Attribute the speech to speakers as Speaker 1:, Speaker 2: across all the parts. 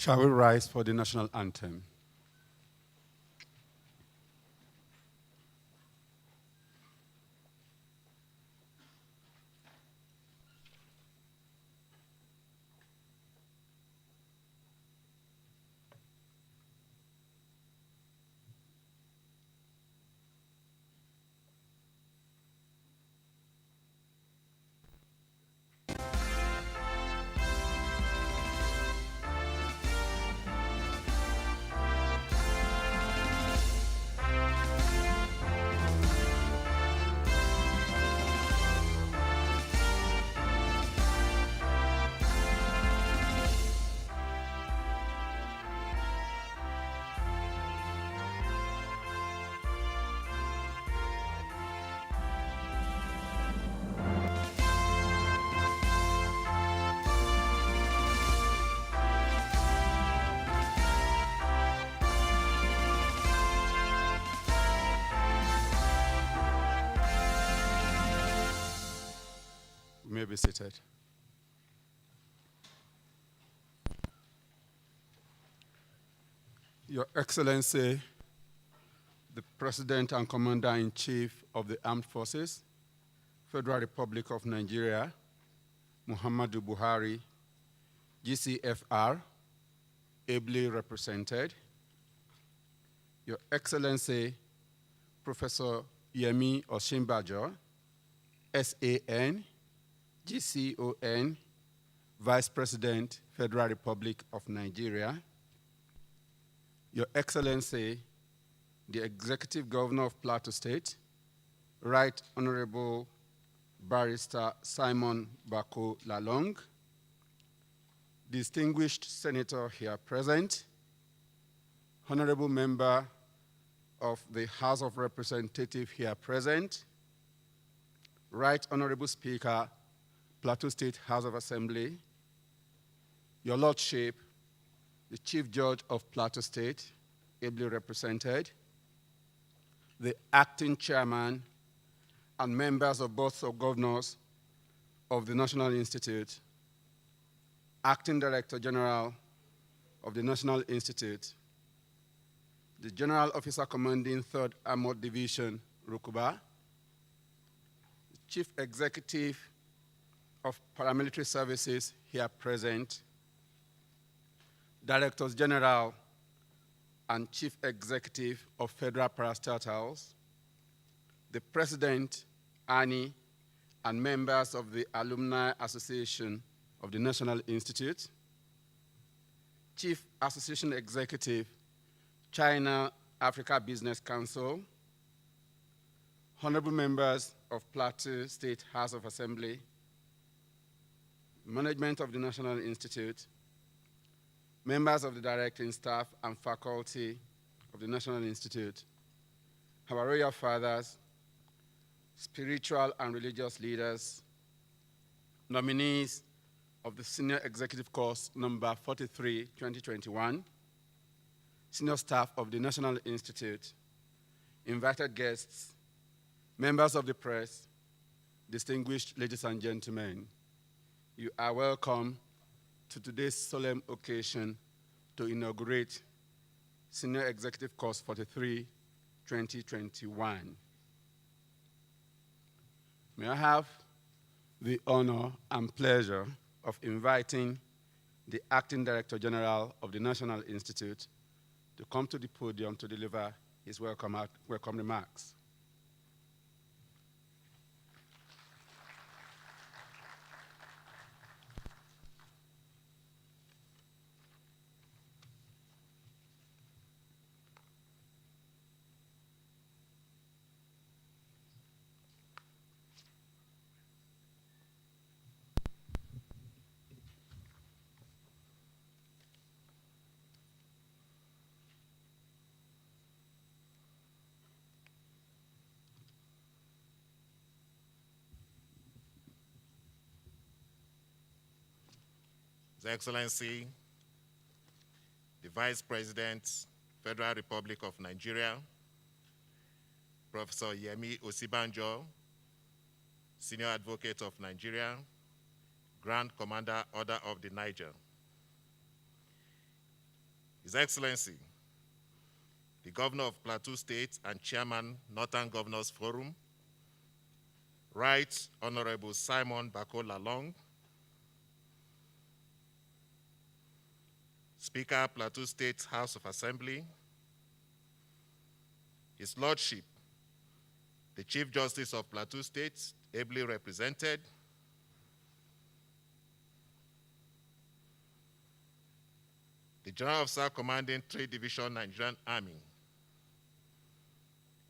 Speaker 1: Shall we rise for the national anthem? You may be seated. Your Excellency, the President and Commander-in-Chief of the Armed Forces, Federal Republic of Nigeria, Muhammadu Buhari, GCFR, ably represented. Your Excellency, Professor Yemi Osinbajo, SAN, GCON, Vice President, Federal Republic of Nigeria. Your Excellency, the Executive Governor of Plateau State, Right Honorable Barrister Simon Bako Lalong, distinguished Senator here present, Honorable Member of the House of Representatives here present, Right Honorable Speaker, Plateau State House of Assembly, Your Lordship, the Chief Judge of Plateau State, ably represented, the Acting Chairman and members of Board of Governors of the National Institute, Acting Director General of the National Institute, the General Officer Commanding 3rd Armored Division, Rukuba, the Chief Executive of Paramilitary Services here present, Directors General and Chief Executive of Federal Parastatals, the President, Annie, and members of the Alumni Association of the National Institute, Chief Association Executive, China-Africa Business Council, honorable members of Plateau State House of Assembly, management of the National Institute, members of the directing staff and faculty of the National Institute, our royal fathers, spiritual and religious leaders, nominees of the Senior Executive Course number 43, 2021, senior staff of the National Institute, invited guests, members of the press, distinguished ladies and gentlemen, you are welcome to today's solemn occasion to inaugurate Senior Executive Course 43, 2021. May I have the honor and pleasure of inviting the Acting Director General of the National Institute to come to the podium to deliver his welcome remarks.
Speaker 2: His Excellency, the Vice President, Federal Republic of Nigeria, Professor Yemi Osinbajo, Senior Advocate of Nigeria, Grand Commander Order of the Niger, His Excellency, the Governor of Plateau State and Chairman, Northern Governors Forum, Right Honorable Simon Bako Lalong, Speaker, Plateau State House of Assembly, His Lordship, the Chief Justice of Plateau State, ably represented, the General Officer Commanding 3rd Division Nigerian Army,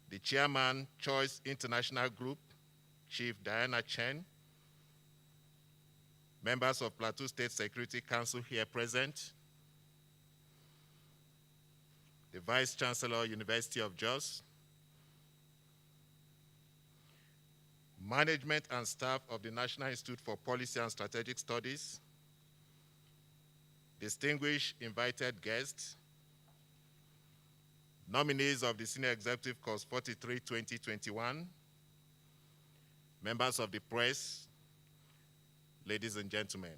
Speaker 2: the Chairman, Choice International Group, Chief Diana Chen, members of Plateau State Security Council here present, the Vice Chancellor, University of Jos, management and staff of the National Institute for Policy and Strategic Studies, distinguished invited guests, nominees of the Senior Executive Course 43 2021, members of the press, ladies and gentlemen,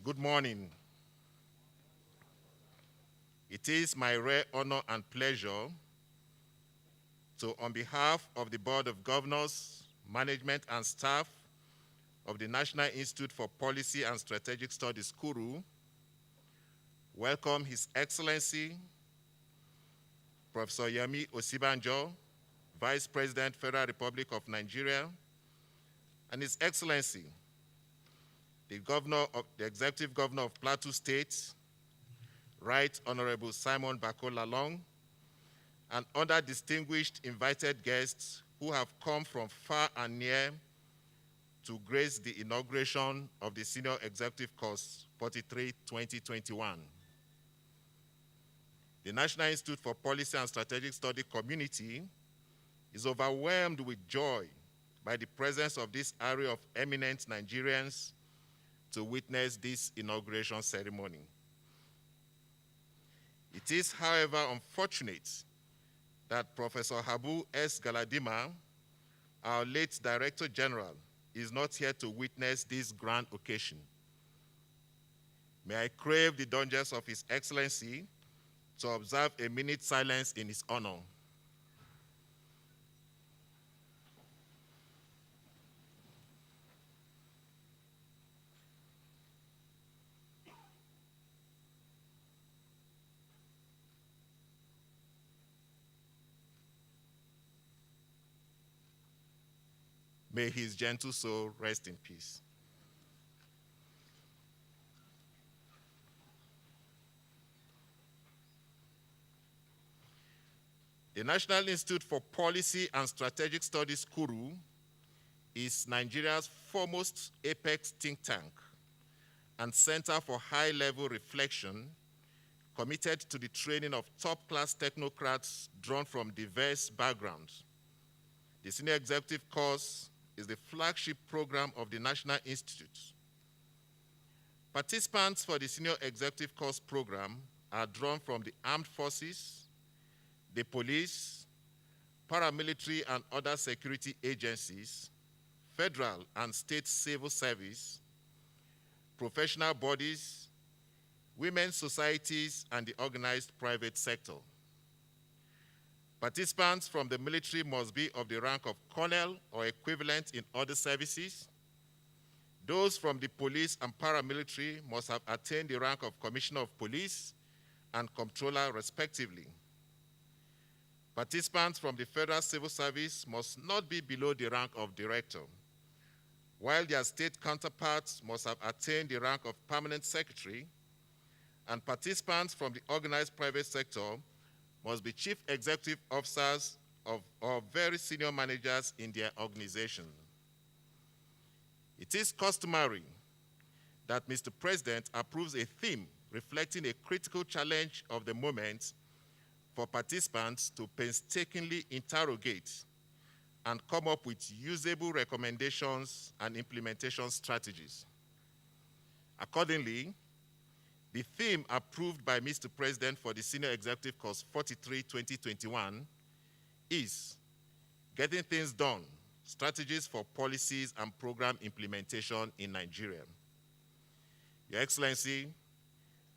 Speaker 2: good morning. It is my rare honor and pleasure to, on behalf of the Board of Governors, management and staff of the National Institute for Policy and Strategic Studies, Kuru, welcome His Excellency, Professor Yemi Osibanjo, Vice President, Federal Republic of Nigeria, and His Excellency, the Executive Governor of Plateau State, Right Honorable Simon Bako Lalong, and other distinguished invited guests who have come from far and near to grace the inauguration of the Senior Executive Course 43 2021. The National Institute for Policy and Strategic Study community is overwhelmed with joy by the presence of this array of eminent Nigerians to witness this inauguration ceremony. It is, however, unfortunate that Professor Habu S. Galadima, our late Director General, is not here to witness this grand occasion. May I crave the indulgence of His Excellency to observe a minute silence in his honor. May his gentle soul rest in peace. The National Institute for Policy and Strategic Studies, Kuru, is Nigeria's foremost apex think tank and center for high-level reflection committed to the training of top-class technocrats drawn from diverse backgrounds. The Senior Executive Course is the flagship program of the National Institute. Participants for the Senior Executive Course program are drawn from the armed forces, the police, paramilitary and other security agencies, federal and state civil service, professional bodies, women's societies, and the organized private sector. Participants from the military must be of the rank of colonel or equivalent in other services. Those from the police and paramilitary must have attained the rank of Commissioner of Police and Comptroller, respectively. Participants from the Federal Civil Service must not be below the rank of Director, while their state counterparts must have attained the rank of Permanent Secretary, and participants from the organized private sector must be chief executive officers or very senior managers in their organization. It is customary that Mr. President approves a theme reflecting a critical challenge of the moment for participants to painstakingly interrogate and come up with usable recommendations and implementation strategies. Accordingly, the theme approved by Mr. President for the Senior Executive Course 43 2021 is Getting Things Done, Strategies for Policies and Program Implementation in Nigeria. Your Excellency,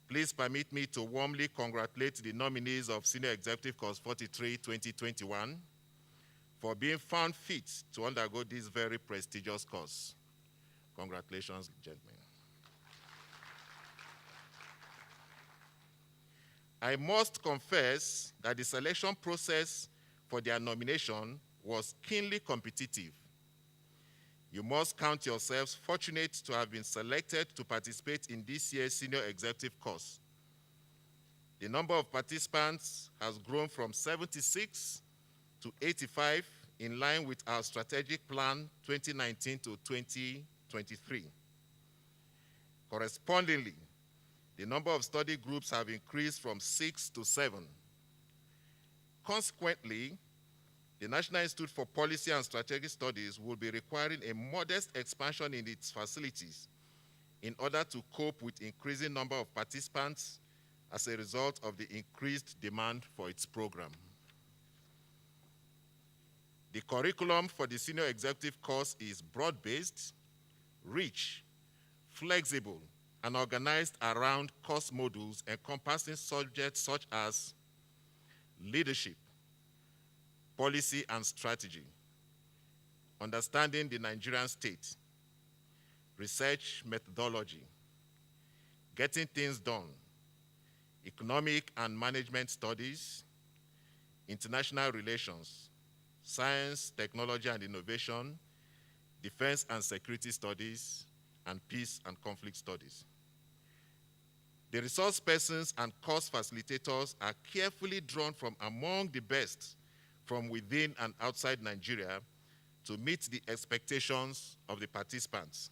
Speaker 2: Please permit me to warmly congratulate the nominees of Senior Executive Course 43, 2021 for being found fit to undergo this very prestigious course. Congratulations, gentlemen. I must confess that the selection process for their nomination was keenly competitive. You must count yourselves fortunate to have been selected to participate in this year's Senior Executive Course. The number of participants has grown from 76 to 85 in line with our strategic plan 2019 to 2023. Correspondingly, the number of study groups have increased from 6 to 7. Consequently, the National Institute for Policy and Strategic Studies will be requiring a modest expansion in its facilities in order to cope with increasing number of participants as a result of the increased demand for its program. The curriculum for the Senior Executive course is broad-based, rich, flexible, and organized around course modules encompassing subjects such as leadership, policy and strategy, understanding the Nigerian state, research methodology, getting things done, economic and management studies, international relations, science, technology and innovation, defense and security studies, and peace and conflict studies. The resource persons and course facilitators are carefully drawn from among the best from within and outside Nigeria to meet the expectations of the participants.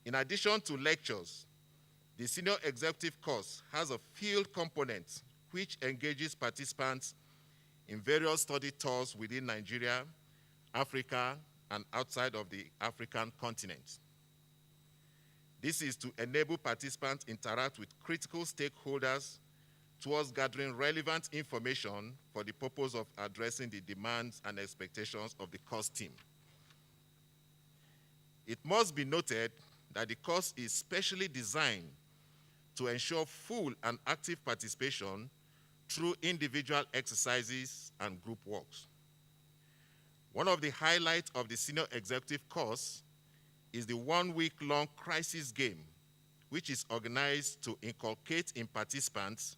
Speaker 2: In addition to lectures, the Senior Executive course has a field component which engages participants in various study tours within Nigeria, Africa, and outside of the African continent. This is to enable participants interact with critical stakeholders towards gathering relevant information for the purpose of addressing the demands and expectations of the course team. It must be noted that the course is specially designed to ensure full and active participation through individual exercises and group works. One of the highlights of the Senior Executive course is the one-week-long crisis game, which is organized to inculcate in participants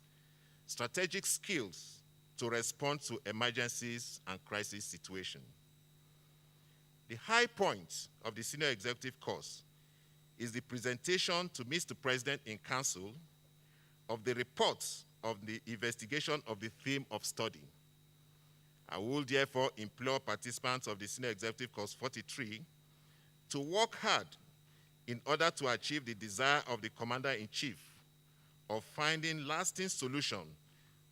Speaker 2: strategic skills to respond to emergencies and crisis situations. The high point of the Senior Executive course is the presentation to Mr. President in Council of the reports of the investigation of the theme of study. I will therefore implore participants of the Senior Executive Course 43 to work hard in order to achieve the desire of the Commander-in-Chief of finding lasting solution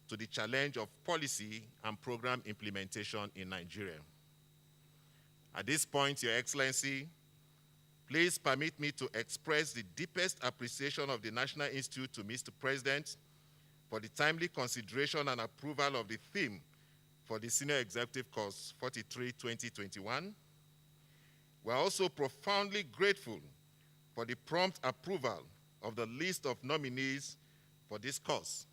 Speaker 2: to the challenge of policy and program implementation in Nigeria. At this point, Your Excellency, please permit me to express the deepest appreciation of the National Institute to Mr. President for the timely consideration and approval of the theme for the Senior Executive Course 43, 2021. We are also profoundly grateful for the prompt approval of the list of nominees for this course.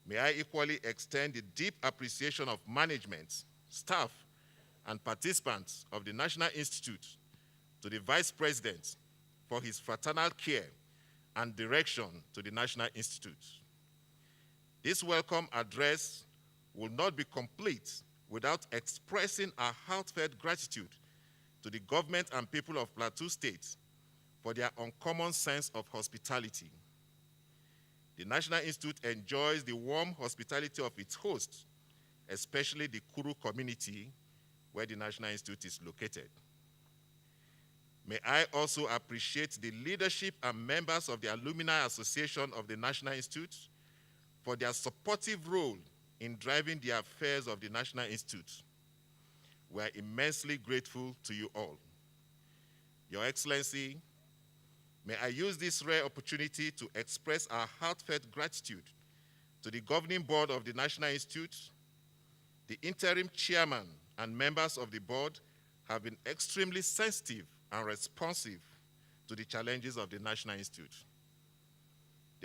Speaker 2: May I equally extend the deep appreciation of management, staff, and participants of the National Institute to the Vice President for his fraternal care and direction to the National Institute. This welcome address will not be complete without expressing our heartfelt gratitude to the government and people of Plateau State for their uncommon sense of hospitality. The National Institute enjoys the warm hospitality of its hosts, especially the Kuru community where the National Institute is located. May I also appreciate the leadership and members of the Alumni Association of the National Institute for their supportive role in driving the affairs of the National Institute. We are immensely grateful to you all. Your Excellency, may I use this rare opportunity to express our heartfelt gratitude to the governing board of the National Institute. The interim chairman and members of the board have been extremely sensitive and responsive to the challenges of the National Institute.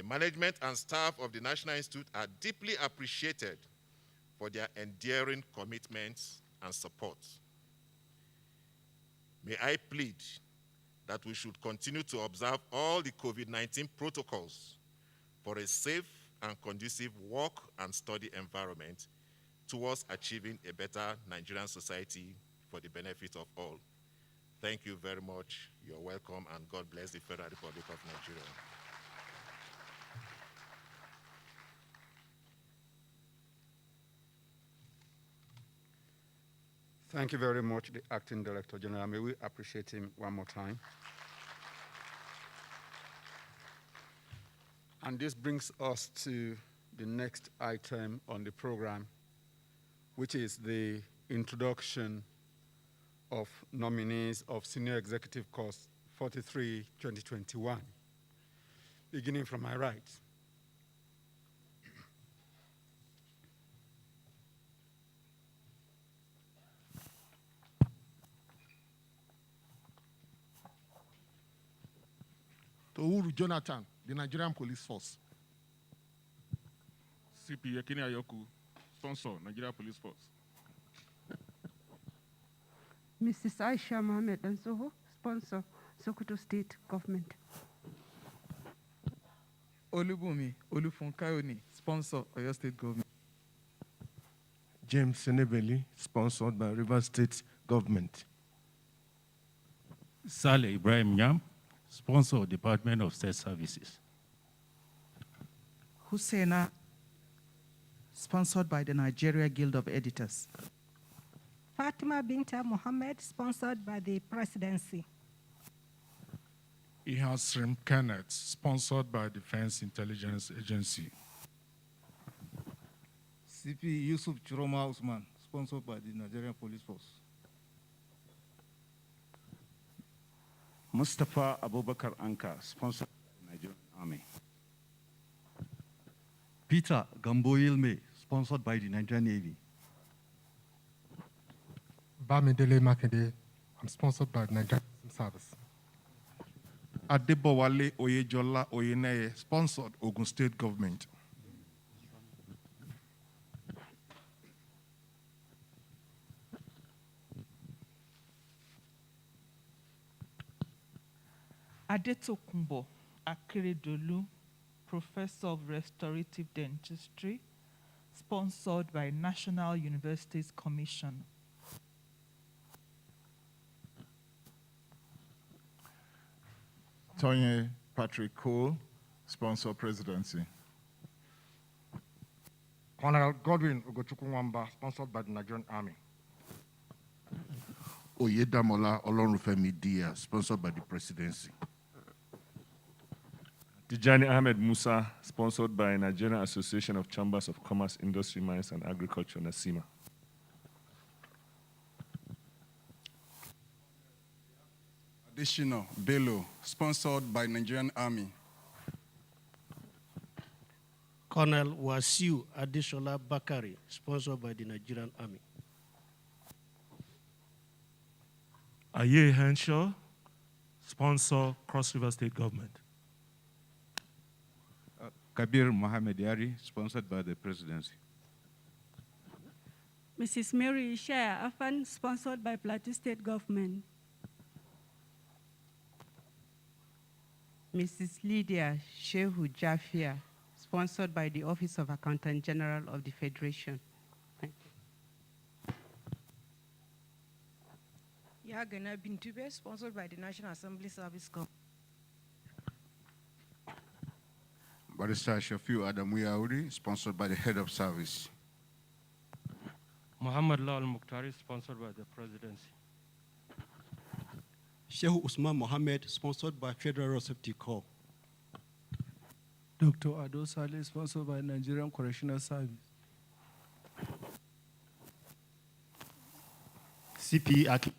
Speaker 2: The management and staff of the National Institute are deeply appreciated for their enduring commitments and support. May I plead that we should continue to observe all the COVID-19 protocols for a safe and conducive work and study environment towards achieving a better Nigerian society for the benefit of all. Thank you very much. You're welcome, and God bless the Federal Republic of Nigeria.
Speaker 1: Thank you very much, the Acting Director General. May we appreciate him one more time. And this brings us to the next item on the program, which is the introduction of nominees of Senior Executive Course 43, 2021. Beginning from my right.
Speaker 3: Touru Jonathan, the Nigerian Police Force.
Speaker 4: CP Yekini Ayoku, sponsor, Nigeria Police Force.
Speaker 5: Mrs. Aisha Mohammed Dansoho, sponsor, Sokoto State Government.
Speaker 6: Olubumi Olufunkayoni, sponsor, Oyo State Government.
Speaker 7: James Senebeli, sponsored by Rivers State Government.
Speaker 8: Saleh Ibrahim Nyam, sponsor, Department of State Services.
Speaker 9: Husseina, sponsored by the Nigeria Guild of Editors.
Speaker 10: Fatima Binta Mohammed, sponsored by the Presidency.
Speaker 4: Ihasrim Kenneth, sponsored by Defense Intelligence Agency.
Speaker 3: CP Yusuf Chiroma Usman, sponsored by the Nigerian Police Force.
Speaker 11: Mustafa Abubakar Anka, sponsored by the Nigerian Army.
Speaker 12: Peter Gambo Ilme, sponsored by the Nigerian Navy.
Speaker 3: Bamidele Makede, I'm sponsored by the Nigerian Service.
Speaker 7: Adebowale Oyejola Oyeneye, sponsored Ogun State Government.
Speaker 9: Adetokunbo Akeredolu, Professor of Restorative Dentistry, sponsored by National Universities Commission.
Speaker 13: Tonye Patrick Cole, sponsor Presidency.
Speaker 3: Colonel Godwin Ugochukwuwamba, sponsored by the Nigerian Army.
Speaker 7: Oyedamola Olorunfemi Dia, sponsored by the Presidency.
Speaker 4: Tijani Ahmed Musa, sponsored by Nigerian Association of Chambers of Commerce, Industry, Mines, and Agriculture, NASIMA.
Speaker 14: Additional Bello, sponsored by Nigerian Army.
Speaker 15: Colonel Wasiu Adeshola Bakari, sponsored by the Nigerian Army.
Speaker 16: Aye Henshaw, sponsor Cross River State Government.
Speaker 17: Kabir Mohamed Yari, sponsored by the Presidency.
Speaker 18: Mrs. Mary Shaya Afan, sponsored by Plateau State Government.
Speaker 19: Mrs. Lydia Shehu Jafia, sponsored by the Office of Accountant General of the Federation. Thank
Speaker 10: you. Yagana Bintube, sponsored by the National Assembly Service Corps.
Speaker 7: Barrister Shafiu Adamu Yauri, sponsored by the Head of Service.
Speaker 16: Muhammad Lal Mukhtari, sponsored by the Presidency.
Speaker 15: Shehu Usman Mohammed, sponsored by Federal Road Safety Corps.
Speaker 20: Dr. Ado Saleh, sponsored by Nigerian Correctional Service.
Speaker 21: CP Aki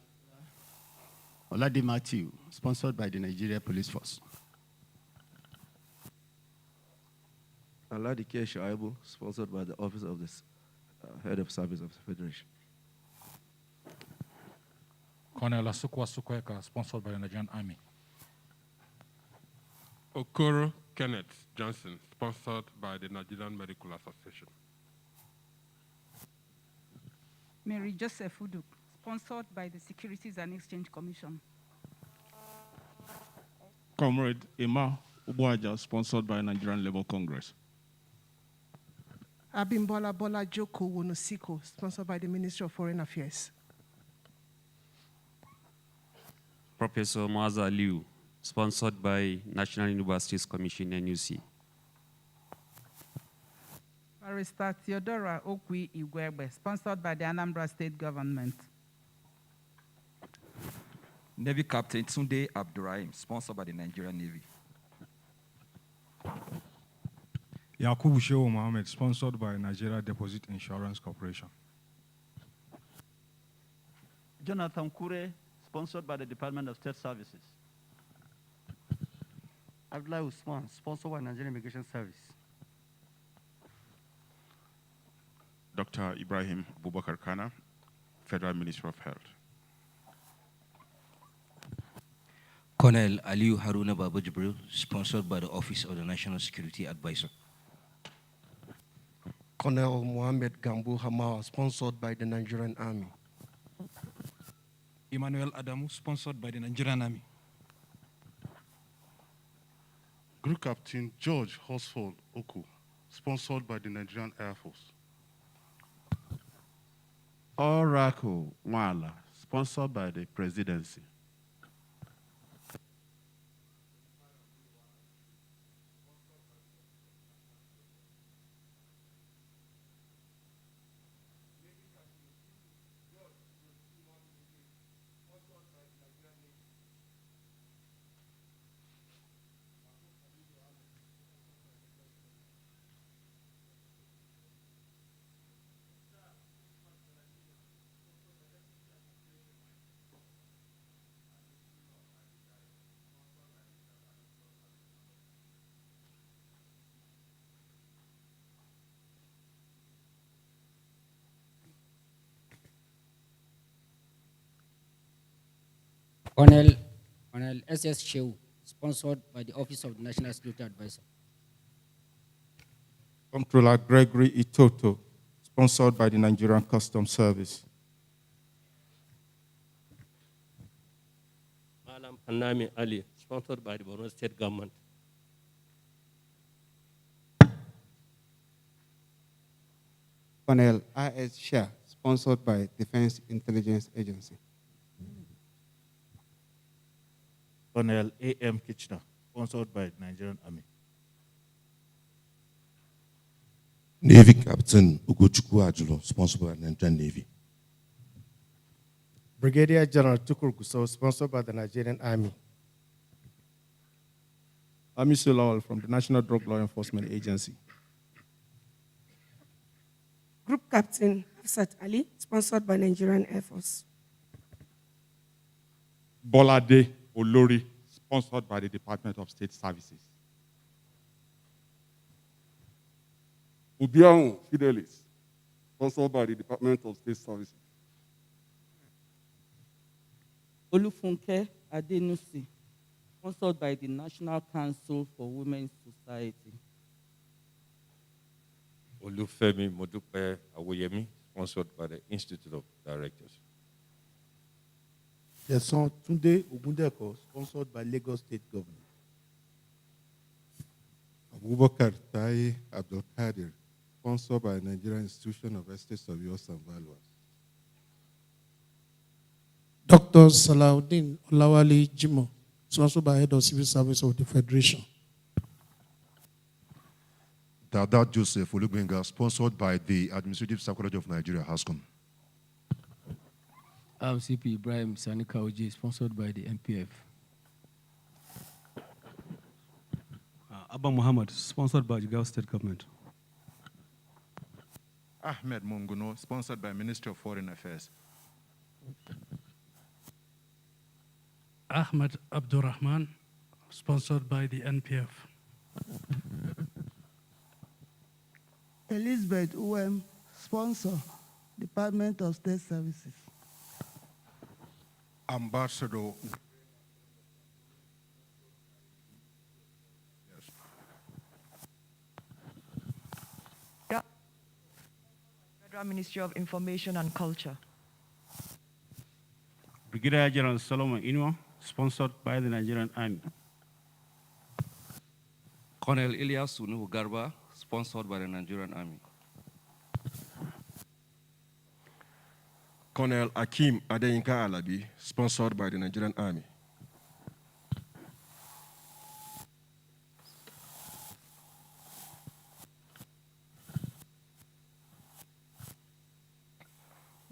Speaker 21: Olade Matthew, sponsored by the Nigeria Police Force.
Speaker 22: Aladike Shaibu, sponsored by the Office of the Head of Service of the Federation.
Speaker 23: Colonel Asukwa Sukweka, sponsored by the Nigerian Army.
Speaker 4: Okoro
Speaker 3: Kenneth Johnson, sponsored by the Nigerian Medical Association.
Speaker 1: Mary Joseph Udu, sponsored by the Securities and Exchange Commission.
Speaker 2: Comrade Emma Ubuaja, sponsored by Nigerian Labour Congress.
Speaker 23: Abimbola Bola Joko Wonosiko, sponsored by the Ministry of Foreign Affairs.
Speaker 24: Professor Maza Liu, sponsored by National Universities Commission, NUC.
Speaker 25: Barrister Theodora Okwi Igwebe, sponsored by the Anambra State Government.
Speaker 26: Navy Captain Tunde Abdurrahim, sponsored by the Nigerian Navy.
Speaker 27: Yakubu Shehu Mohammed, sponsored by Nigeria Deposit Insurance Corporation.
Speaker 12: Jonathan Kure, sponsored by the Department of State Services.
Speaker 28: Abdullah Usman, sponsored by Nigerian Immigration Service.
Speaker 11: Dr. Ibrahim Bubakar Kana, Federal Ministry of Health.
Speaker 29: Colonel Aliu Haruna Baba Jibril, sponsored by the Office of the National Security Advisor.
Speaker 30: Colonel Mohammed Gambo Hamawa, sponsored by the Nigerian Army.
Speaker 6: Emmanuel Adamu, sponsored by the Nigerian Army.
Speaker 31: Group Captain George Horsford Oku, sponsored by the Nigerian Air Force.
Speaker 17: Oracle Wala, sponsored by the Presidency.
Speaker 32: Colonel S.S. Shehu, sponsored by the Office of the National Security Advisor.
Speaker 33: Comptroller Gregory Itoto, sponsored by the Nigerian Customs Service.
Speaker 15: Malam Panami Ali, sponsored by the Borno State Government.
Speaker 34: Colonel I.S. Shah, sponsored by Defense Intelligence Agency.
Speaker 8: Colonel A.M. Kitchener, sponsored by the Nigerian Army.
Speaker 35: Navy Captain Ugochukwu Ajulo, sponsored by the Nigerian Navy.
Speaker 30: Brigadier General Tukur Gusau, sponsored by the Nigerian Army.
Speaker 33: Amisu Lawal from the National Drug Law Enforcement Agency.
Speaker 36: Group Captain Hafsat Ali, sponsored by Nigerian Air Force.
Speaker 33: Bolade Olori, sponsored by the Department of State Services.
Speaker 31: Ubiang Fidelis, sponsored by the Department of State Services.
Speaker 19: Olufunke Adenusi, sponsored by the National Council for Women's Society.
Speaker 37: Olufemi Modupe Awoyemi, sponsored by the Institute of Directors.
Speaker 21: Yason Tunde Ogundeko, sponsored by Lagos State Government.
Speaker 31: Abubakar Tai Abdul Kadir, sponsored by Nigerian Institution of Estate Surveyors and Valuers.
Speaker 38: Dr. Salahuddin Olawale Jimo, sponsored by Head of Civil Service of the Federation.
Speaker 31: Dada Joseph Olugbenga, sponsored by the Administrative Psychology of Nigeria, HASCOM.
Speaker 20: I'm CP Ibrahim Sanika Oji, sponsored by the MPF.
Speaker 39: Abba Muhammad, sponsored by the Gulf State Government.
Speaker 13: Ahmed Munguno, sponsored by Ministry of Foreign Affairs.
Speaker 40: Ahmed Abdurrahman, sponsored by the NPF.
Speaker 41: Elizabeth Uwem, sponsor, Department of State Services.
Speaker 7: Ambassador.
Speaker 1: Federal Ministry of Information and Culture.
Speaker 39: Brigadier General Solomon Inua, sponsored by the Nigerian Army.
Speaker 2: Colonel Ilyas Unuhu Garba, sponsored by the Nigerian Army.
Speaker 3: Colonel Akim Adeyinka Alabi, sponsored by the Nigerian Army.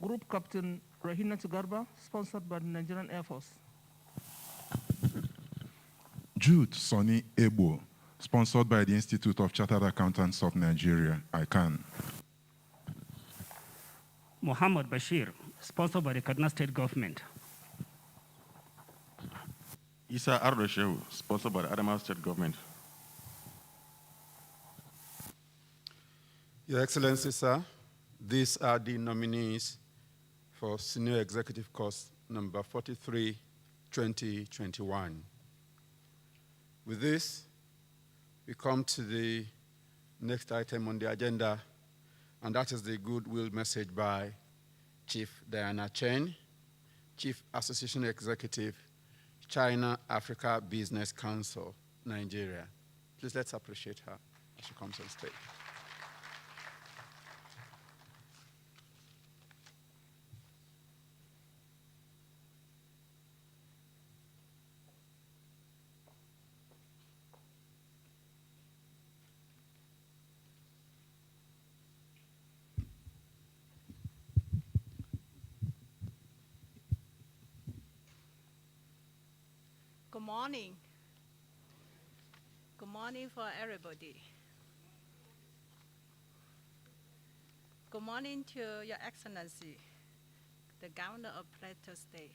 Speaker 4: Group Captain Rahina Garba, sponsored by the Nigerian Air Force.
Speaker 5: Jude Sonny Ebo, sponsored by the Institute of Chartered Accountants of Nigeria, ICANN.
Speaker 6: Muhammad Bashir, sponsored by the Kaduna State Government.
Speaker 9: Isa Ardoshew, sponsored by the Adamawa State Government.
Speaker 10: Your Excellency, sir, these are the nominees for Senior Executive Course number 43, 2021. With this, we come to the next item on the agenda, and that is the goodwill message by Chief Diana Chen, Chief Association Executive, China Africa Business Council, Nigeria. Please let's appreciate her as she comes on stage.
Speaker 11: Good morning. Good morning for everybody. Good morning to Your Excellency, the Governor of Plateau State,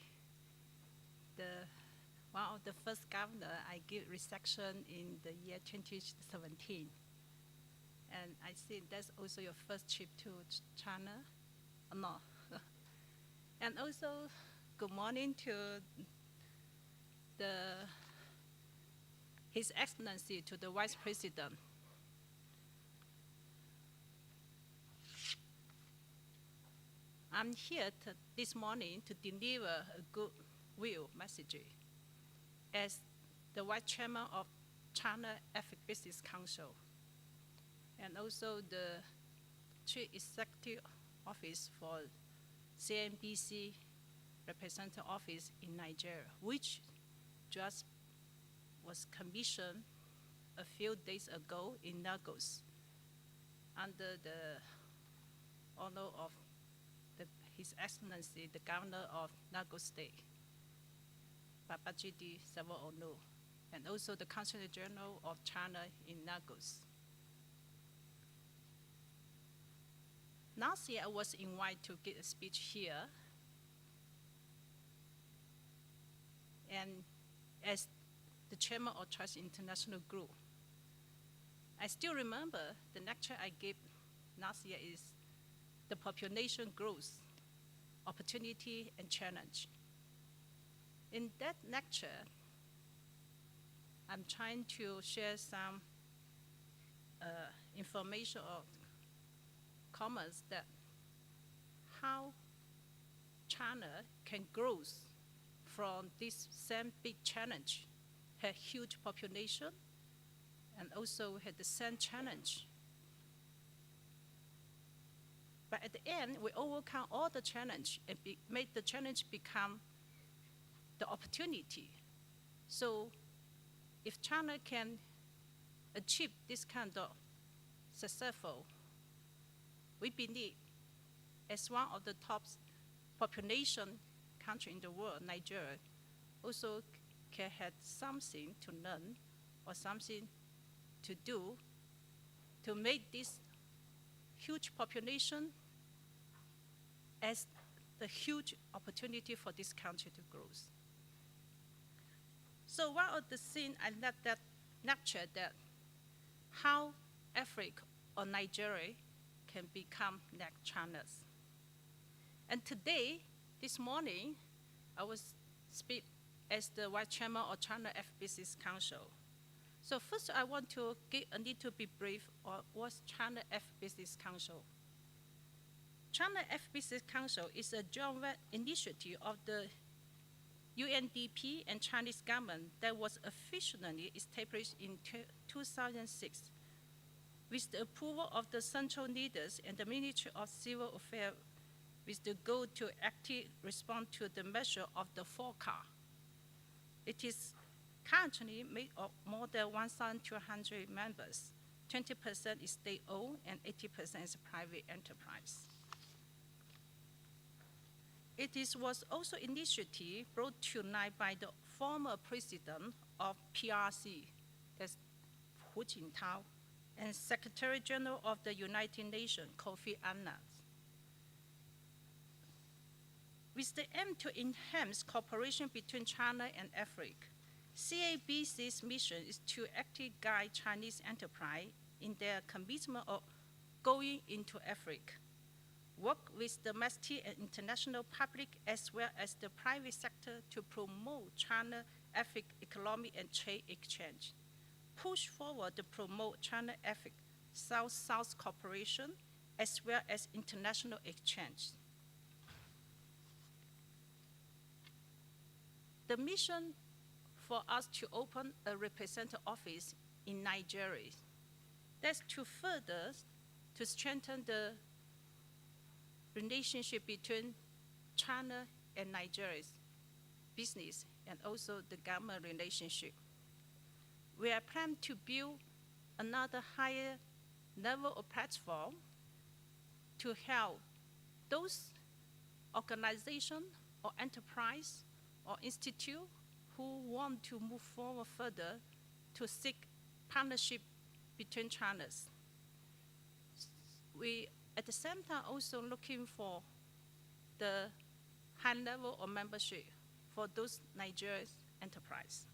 Speaker 11: one of the first governor I give reception in the year 2017. And I see that's also your first trip to China, or no? And also, good morning to His Excellency, to the Vice President. I'm here this morning to deliver a goodwill message as the Vice Chairman of China Africa Business Council, and also the Chief Executive Office for CNBC Representative Office in Nigeria, which just was commissioned a few days ago in Lagos under the honor of His Excellency, the Governor of Lagos State, Babajide Sanwo-Olu, and also the Consul General of China in Lagos. Last year, I was invited to give a speech here, and as the chairman of Trust International Group, I still remember the lecture I gave last year is the population growth, opportunity and challenge. In that lecture, I'm trying to share some information or comments that how China can grow from this same big challenge, had huge population, and also had the same challenge. But at the end, we overcome all the challenge and made the challenge become the opportunity. So if China can achieve this kind of successful, we believe as one of the top population country in the world, Nigeria, also can have something to learn or something to do to make this huge population as the huge opportunity for this country to grow. So one of the things I left that lecture that how Africa or Nigeria can become like China's. And today, this morning, I was speak as the Vice Chairman of China Africa Business Council. So first, I want to give a little bit brief on what's China Africa Business Council. China Business Council is a joint initiative of the UNDP and Chinese government that was officially established in 2006 with the approval of the central leaders and the Ministry of Civil Affairs with the goal to actively respond to the measure of the forecast. It is currently made of more than 1,200 members. 20% is state-owned and 80% is private enterprise. Was also initiative brought to light by the former president of PRC, that's Hu Jintao, and Secretary General of the United Nations, Kofi Annan. With the aim to enhance cooperation between China and Africa, CABC's mission is to actively guide Chinese enterprise in their commitment of going into Africa, work with domestic and international public as well as the private sector to promote China-Africa economic and trade exchange, push forward to promote China-Africa South-South cooperation as well as international exchange. The mission for us to open a representative office in Nigeria, that's to further to strengthen the relationship between China and Nigeria's business and also the government relationship. We are planning to build another higher level of platform to help those organizations or enterprise or institute who want to move forward further to seek partnership between China's. We, at the same time, also looking for the high level of membership for those Nigerian enterprise.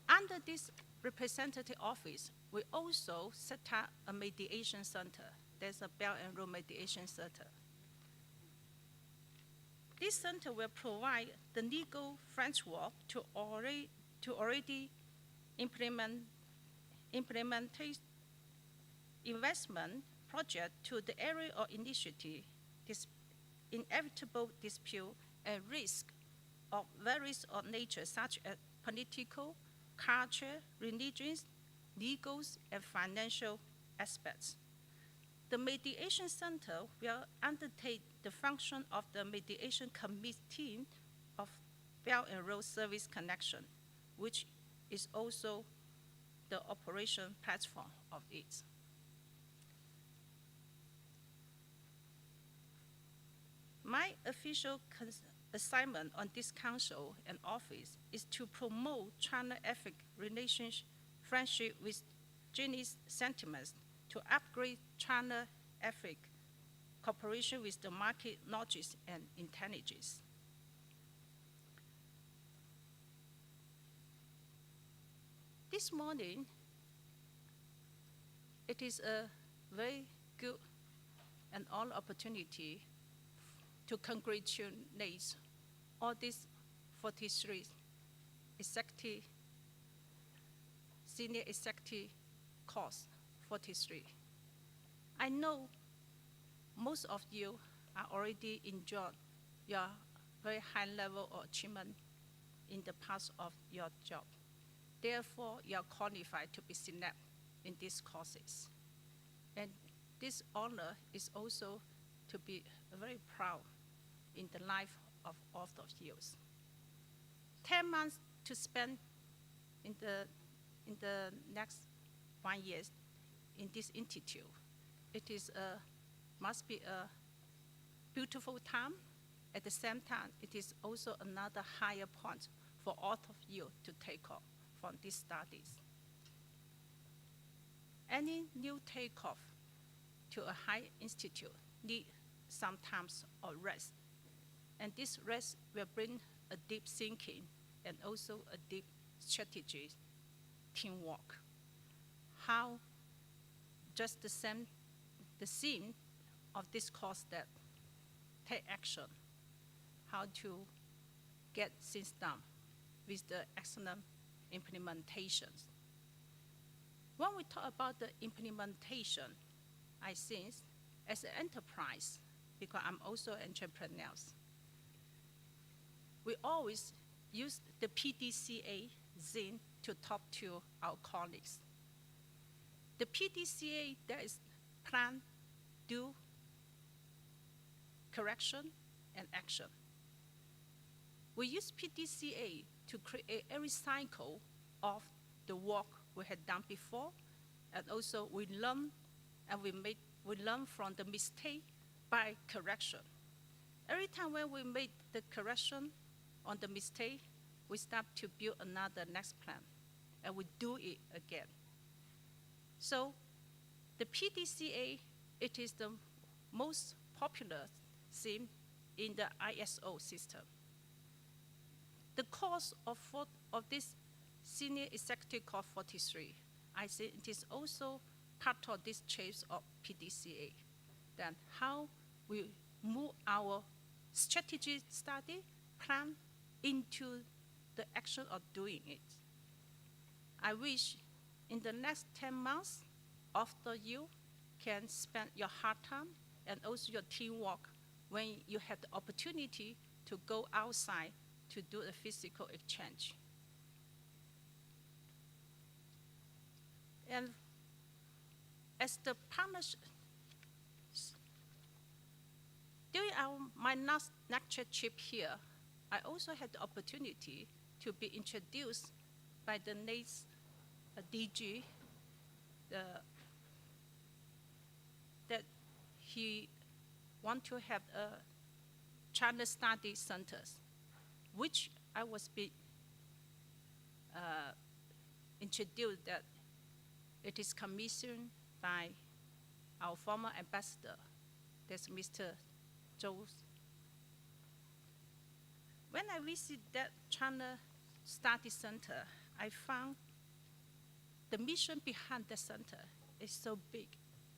Speaker 11: Under this representative office, we also set up a mediation center. There's a Belt and Road Mediation Center. This center will provide the legal framework to already implement investment project to the area of initiative, this inevitable dispute and risk of various of nature such as political, culture, religious, legal, and financial aspects. The Mediation Center will undertake the function of the Mediation Committee of Belt and Road Service Connection, which is also the operation platform of it. My official assignment on this council and office is to promote China-Africa relationship, friendship with Chinese sentiments, to upgrade China-Africa cooperation with the market knowledge and intelligence. This morning, it is a very good and all opportunity to congratulate all these 43 executive, senior executive course, 43. I know most of you are already enjoyed your very high level of achievement in the past of your job. Therefore, you are qualified to be selected in these courses. And this honor is also to be very proud in the life of all of you. 10 months to spend in the next 1 year in this institute. It is must be a beautiful time. At the same time, it is also another higher point for all of you to take off from these studies. Any new takeoff to a high institute need sometimes a rest. And this rest will bring a deep thinking and also a deep strategy, teamwork. How just the theme of this course that take action, how to get things done with the excellent implementations. When we talk about the implementation, I think as an enterprise, because I'm also an entrepreneur, we always use the PDCA Zine to talk to our colleagues. The PDCA, there is plan, do, correction, and action. We use PDCA to create a recycle of the work we had done before, and also we learn and we learn from the mistake by correction. Every time when we make the correction on the mistake, we start to build another next plan, and we do it again. So the PDCA, it is the most popular theme in the ISO system. The course of this Senior Executive Course 43, I think it is also part of this chase of PDCA, then how we move our strategy study plan into the action of doing it. I wish in the next 10 months, after you can spend your hard time and also your teamwork when you have the opportunity to go outside to do a physical exchange. And as the partnership, during my last lecture trip here, I also had the opportunity to be introduced by the next DG that he want to have a China Study Centers, which I was introduced that it is commissioned by our former ambassador, that's Mr. Zhou. When I visited that China Study Center, I found the mission behind the center is so big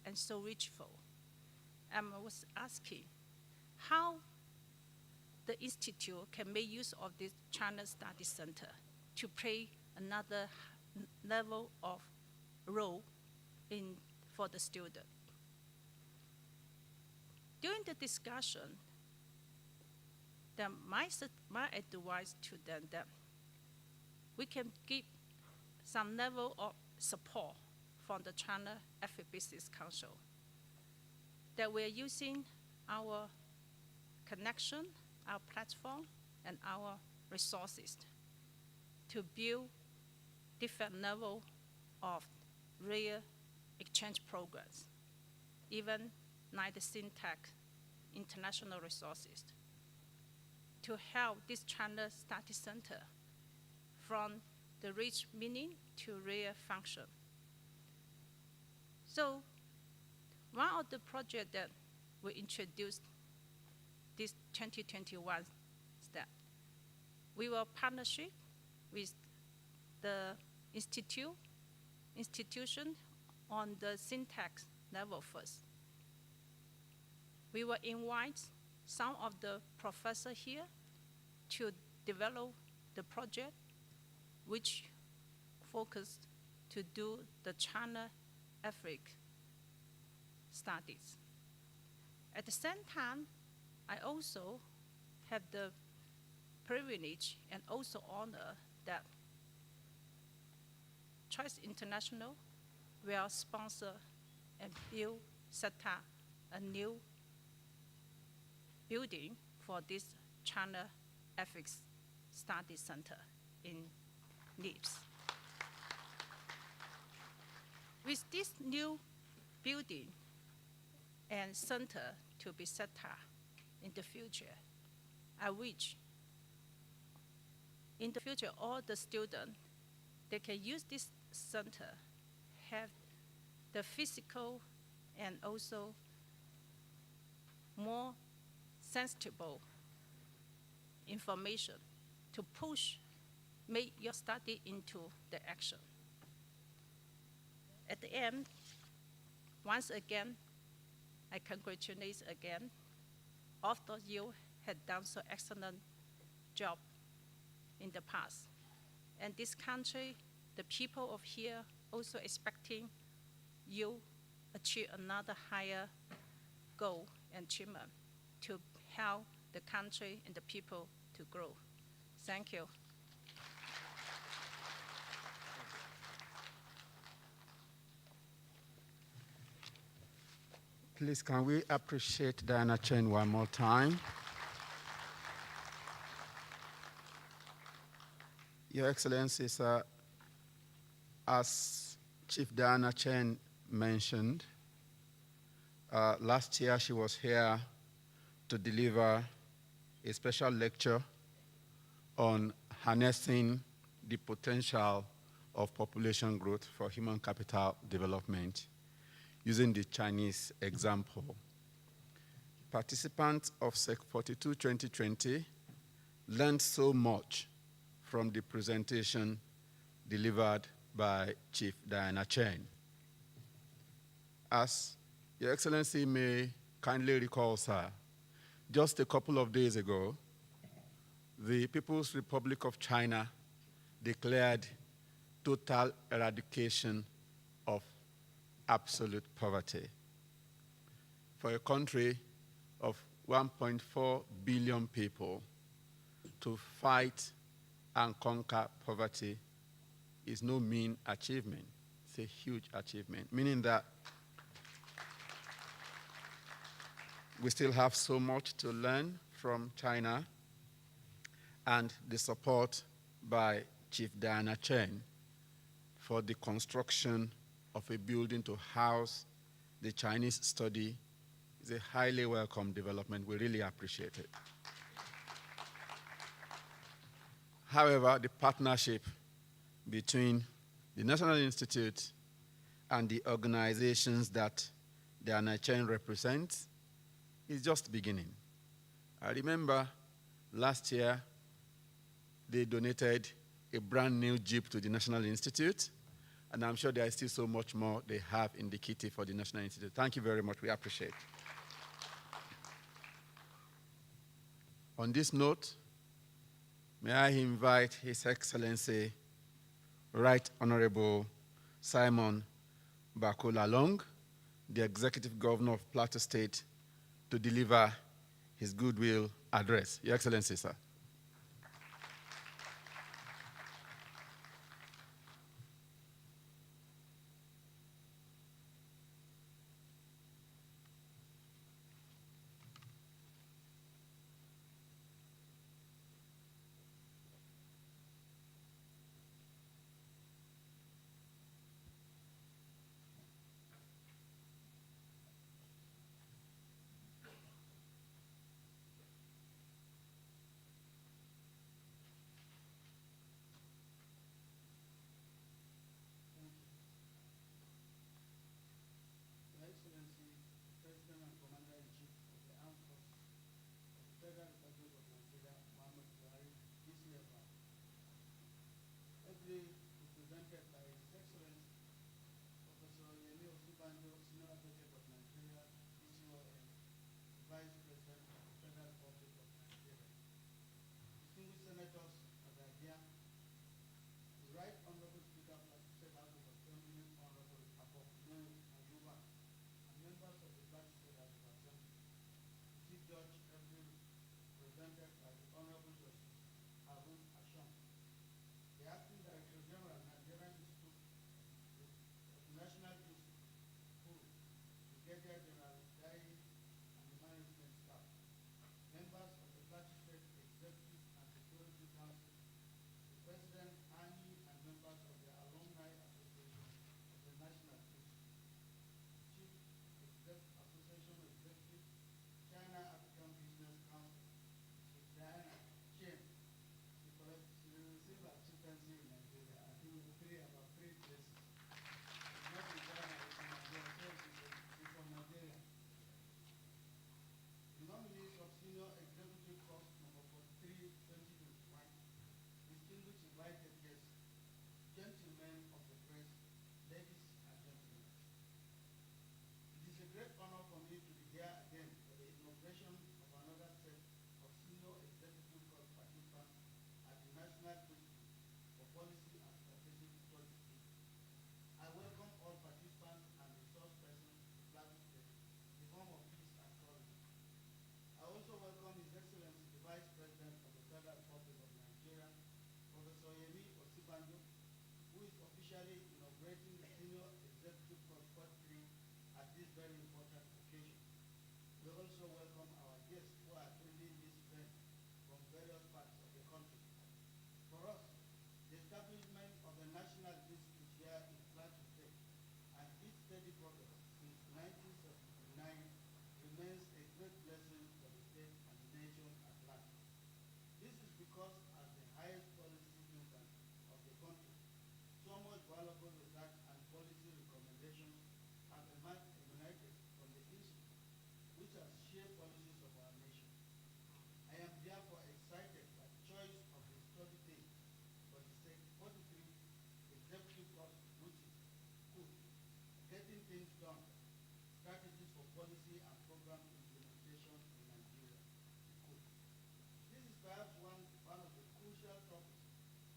Speaker 11: and so richful. And I was asking how the institute can make use of this China Study Center to play another level of role for the student. During the discussion, then my advice to them that we can give some level of support from the China African Business Council, that we're using our connection, our platform, and our resources to build different level of real exchange programs, even like the SynTech international resources, to help this China Study Center from the rich meaning to real function. So one of the projects that we introduced this 2021 is that we will partnership with the institution on the syntax level first. We will invite some of the professors here to develop the project which focused to do the China-Africa studies. At the same time, I also have the privilege and also honor that Choice International will sponsor and set up a new building for this China Africa Study Center in Nice. With this new building and center to be set up in the future, I wish in the future all the students, they can use this center, have the physical and also more sensible information to make your study into the action. At the end, once again, I congratulate again. After you had done so excellent job in the past. And this country, the people of here also expecting you achieve another higher goal and achievement to help the country and the people to grow. Thank you.
Speaker 10: Please, can we appreciate Diana Chen one more time? Your Excellency, sir, as Chief Diana Chen mentioned, last year she was here to deliver a special lecture on harnessing the potential of population growth for human capital development using the Chinese example. Participants of SEC 42 2020 learned so much from the presentation delivered by Chief Diana Chen. As Your Excellency may kindly recall, sir, just a couple of days ago, the People's Republic of China declared total eradication of absolute poverty. For a country of 1.4 billion people, to fight and conquer poverty is no mean achievement. It's a huge achievement, meaning that we still have so much to learn from China, and the support by Chief Diana Chen for the construction of a building to house the Chinese study is a highly welcome development. We really appreciate it. However, the partnership between the National Institute and the organizations that Diana Chen represents is just beginning. I remember last year they donated a brand new Jeep to the National Institute, and I'm sure there is still so much more they have in the kitty for the National Institute. Thank you very much. We appreciate it. On this note, may I invite His Excellency, Right Honorable Simon Bakola Long, the Executive Governor of Plateau State, to deliver his Goodwill address. Your Excellency, sir.
Speaker 8: Presented by the Honorable Justice Harun Asham, the acting director
Speaker 41: We also welcome our guests who are attending this event from various parts of the country. For us, the establishment of the National Institute here in Plateau State and its steady progress since 1979 remains a great blessing for the state and the nation at large. This is because as the highest policy instance of the country, so much valuable research and policy recommendations have emanated from the Institute, which has shaped policies of our nation. I am therefore excited that choice of the study theme for the 43 executive course, which is good, getting things done, strategies for policy and program implementation in Nigeria. Good. This is perhaps one of the crucial topics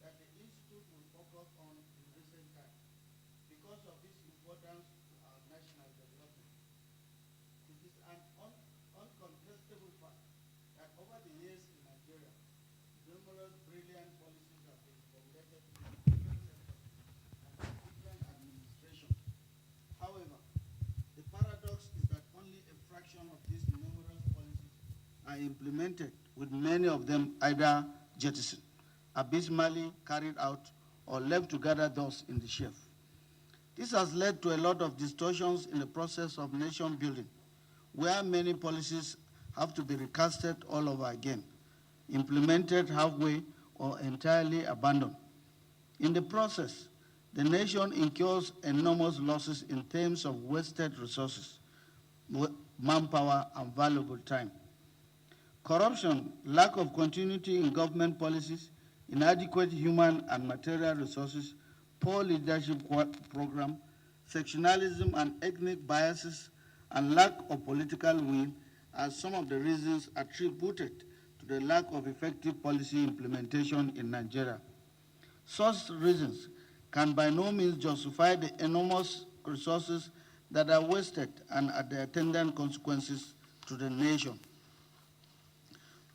Speaker 41: that the Institute will focus on in recent times because of its importance to our national development. It is an uncontestable fact that over the years in Nigeria, numerous brilliant policies have been formulated in different sectors and different administrations. However, the paradox is that only a fraction of these numerous policies are implemented, with many of them either jettisoned, abysmally carried out, or left to gather dust in the shelf. This has led to a lot of distortions in the process of nation building, where many policies have to be recasted all over again, implemented halfway or entirely abandoned. In the process, the nation incurs enormous losses in terms of wasted resources, manpower, and valuable time. Corruption, lack of continuity in government policies, inadequate human and material resources, poor leadership program, sectionalism and ethnic biases, and lack of political will are some of the reasons attributed to the lack of effective policy implementation in Nigeria. Such reasons can by no means justify the enormous resources that are wasted and the attendant consequences to the nation.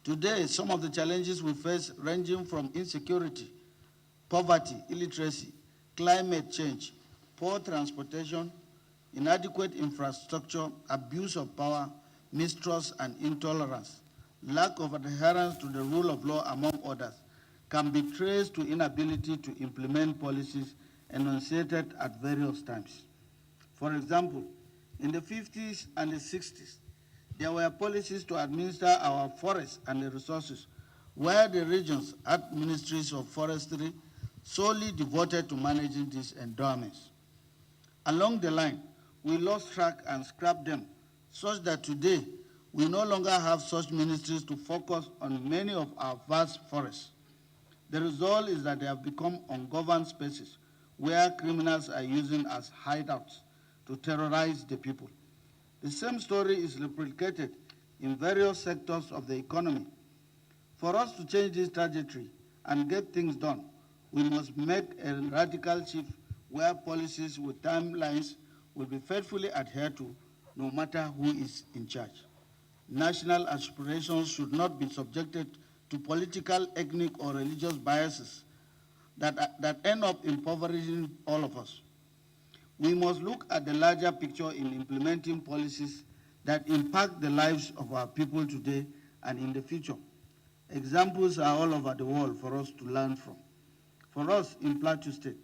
Speaker 41: Today, some of the challenges we face ranging from insecurity, poverty, illiteracy, climate change, poor transportation, inadequate infrastructure, abuse of power, mistrust and intolerance, lack of adherence to the rule of law, among others, can be traced to inability to implement policies enunciated at various times. For example, in the 50s and the 60s, there were policies to administer our forests and the resources, where the regions had ministries of forestry solely devoted to managing these endowments. Along the line, we lost track and scrapped them, such that today we no longer have such ministries to focus on many of our vast forests. The result is that they have become ungoverned spaces where criminals are using as hideouts to terrorize the people. The same story is replicated in various sectors of the economy. For us to change this trajectory and get things done, we must make a radical shift where policies with timelines will be faithfully adhered to, no matter who is in charge. National aspirations should not be subjected to political, ethnic, or religious biases that end up impoverishing all of us. We must look at the larger picture in implementing policies that impact the lives of our people today and in the future. Examples are all over the world for us to learn from. For us in Plateau State,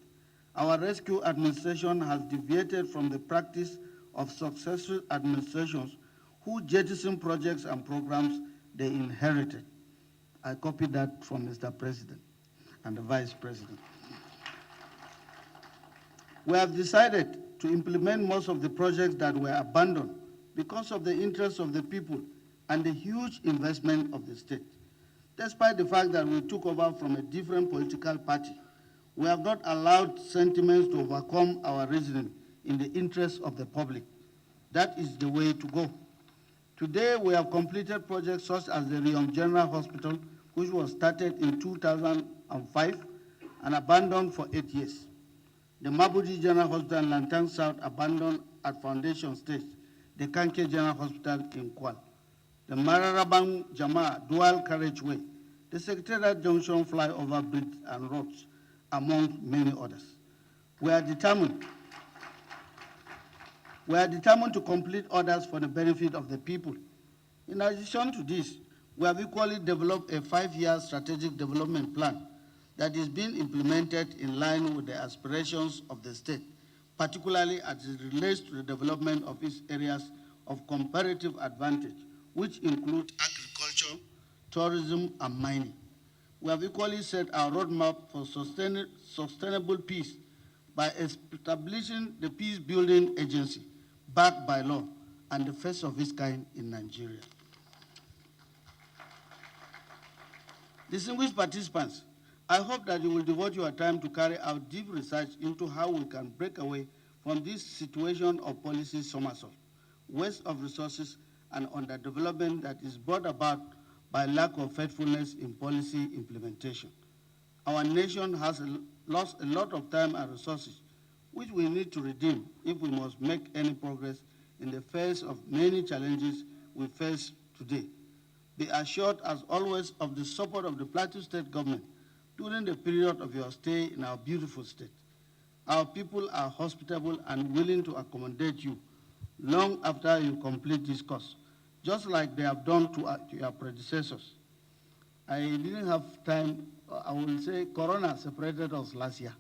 Speaker 41: our rescue administration has deviated from the practice of successful administrations who jettison projects and programs they inherited. I copied that from Mr. President and the Vice President. We have decided to implement most of the projects that were abandoned because of the interests of the people and the huge investment of the state. Despite the fact that we took over from a different political party, we have not allowed sentiments to overcome our reasoning in the interest of the public. That is the way to go. Today, we have completed projects such as the Riom General Hospital, which was started in 2005 and abandoned for 8 years. The Mabuji General Hospital in Lantang South abandoned at foundation stage. The Kanke General Hospital in Kwal. The Mararabang Jama Dual Carriageway. The Secretariat Junction Flyover Bridge and roads, among many others. We are determined to complete others for the benefit of the people In addition to this, we have equally developed a 5-year strategic development plan that is being implemented in line with the aspirations of the state, particularly as it relates to the development of its areas of comparative advantage, which include agriculture, tourism, and mining. We have equally set our roadmap for sustainable peace by establishing the Peace Building Agency, backed by law, and the first of its kind in Nigeria. Distinguished participants, I hope that you will devote your time to carry out deep research into how we can break away from this situation of policy somersault, waste of resources, and underdevelopment that is brought about by lack of faithfulness in policy implementation. Our nation has lost a lot of time and resources, which we need to redeem if we must make any progress in the face of many challenges we face today. Be assured, as always, of the support of the Plateau State government during the period of your stay in our beautiful state. Our people are hospitable and willing to accommodate you long after you complete this course, just like they have done to your predecessors. I didn't have time. I will say Corona separated us last year.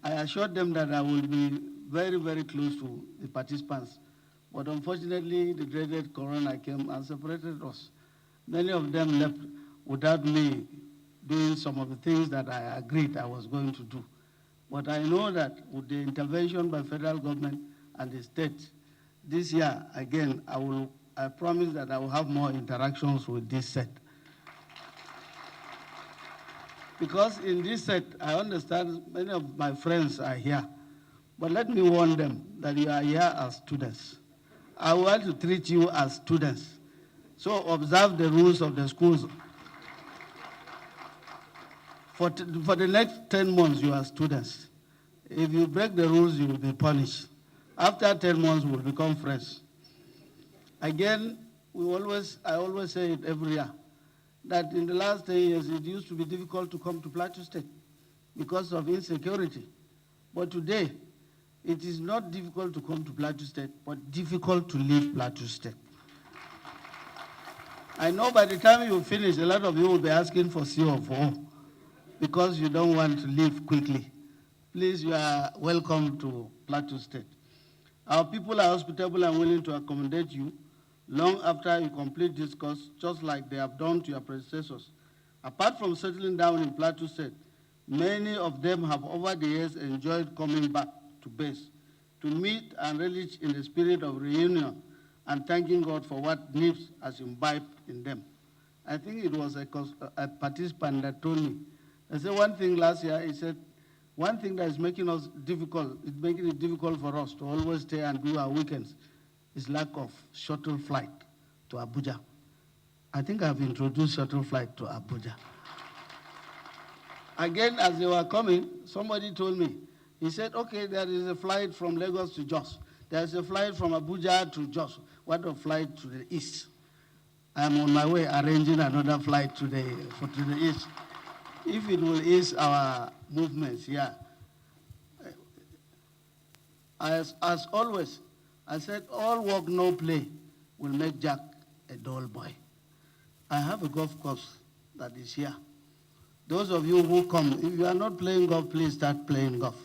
Speaker 41: I assured them that I will be very, very close to the participants. But unfortunately, the dreaded Corona came and separated us. Many of them left without me doing some of the things that I agreed I was going to do. But I know that with the intervention by federal government and the state, this year, again, I promise that I will have more interactions with this set. Because in this set, I understand many of my friends are here. But let me warn them that you are here as students. I want to treat you as students. So observe the rules of the schools. For the next 10 months, you are students. If you break the rules, you will be punished. After 10 months, we will become friends. Again, I always say it every year, that in the last 10 years, it used to be difficult to come to Plateau State because of insecurity. But today, it is not difficult to come to Plateau State, but difficult to leave Plateau State. I know by the time you finish, a lot of you will be asking for CO4 because you don't want to leave quickly. Please, you are welcome to Plateau State. Our people are hospitable and willing to accommodate you long after you complete this course, just like they have done to your predecessors. Apart from settling down in Plateau State, many of them have over the years enjoyed coming back to base to meet and relish in the spirit of reunion and thanking God for what NIPS has imbibed in them. I think it was a participant that told me. I said one thing last year, he said, one thing that is making us difficult, it's making it difficult for us to always stay and do our weekends, is lack of shuttle flight to Abuja. I think I've introduced shuttle flight to Abuja. Again, as they were coming, somebody told me, he said, okay, there is a flight from Lagos to Jos. There's a flight from Abuja to Jos. What a flight to the east. I'm on my way arranging another flight to the east. If it will ease our movements here. As always, I said, all work, no play will make Jack a dull boy. I have a golf course that is here. Those of you who come, if you are not playing golf, please start playing golf.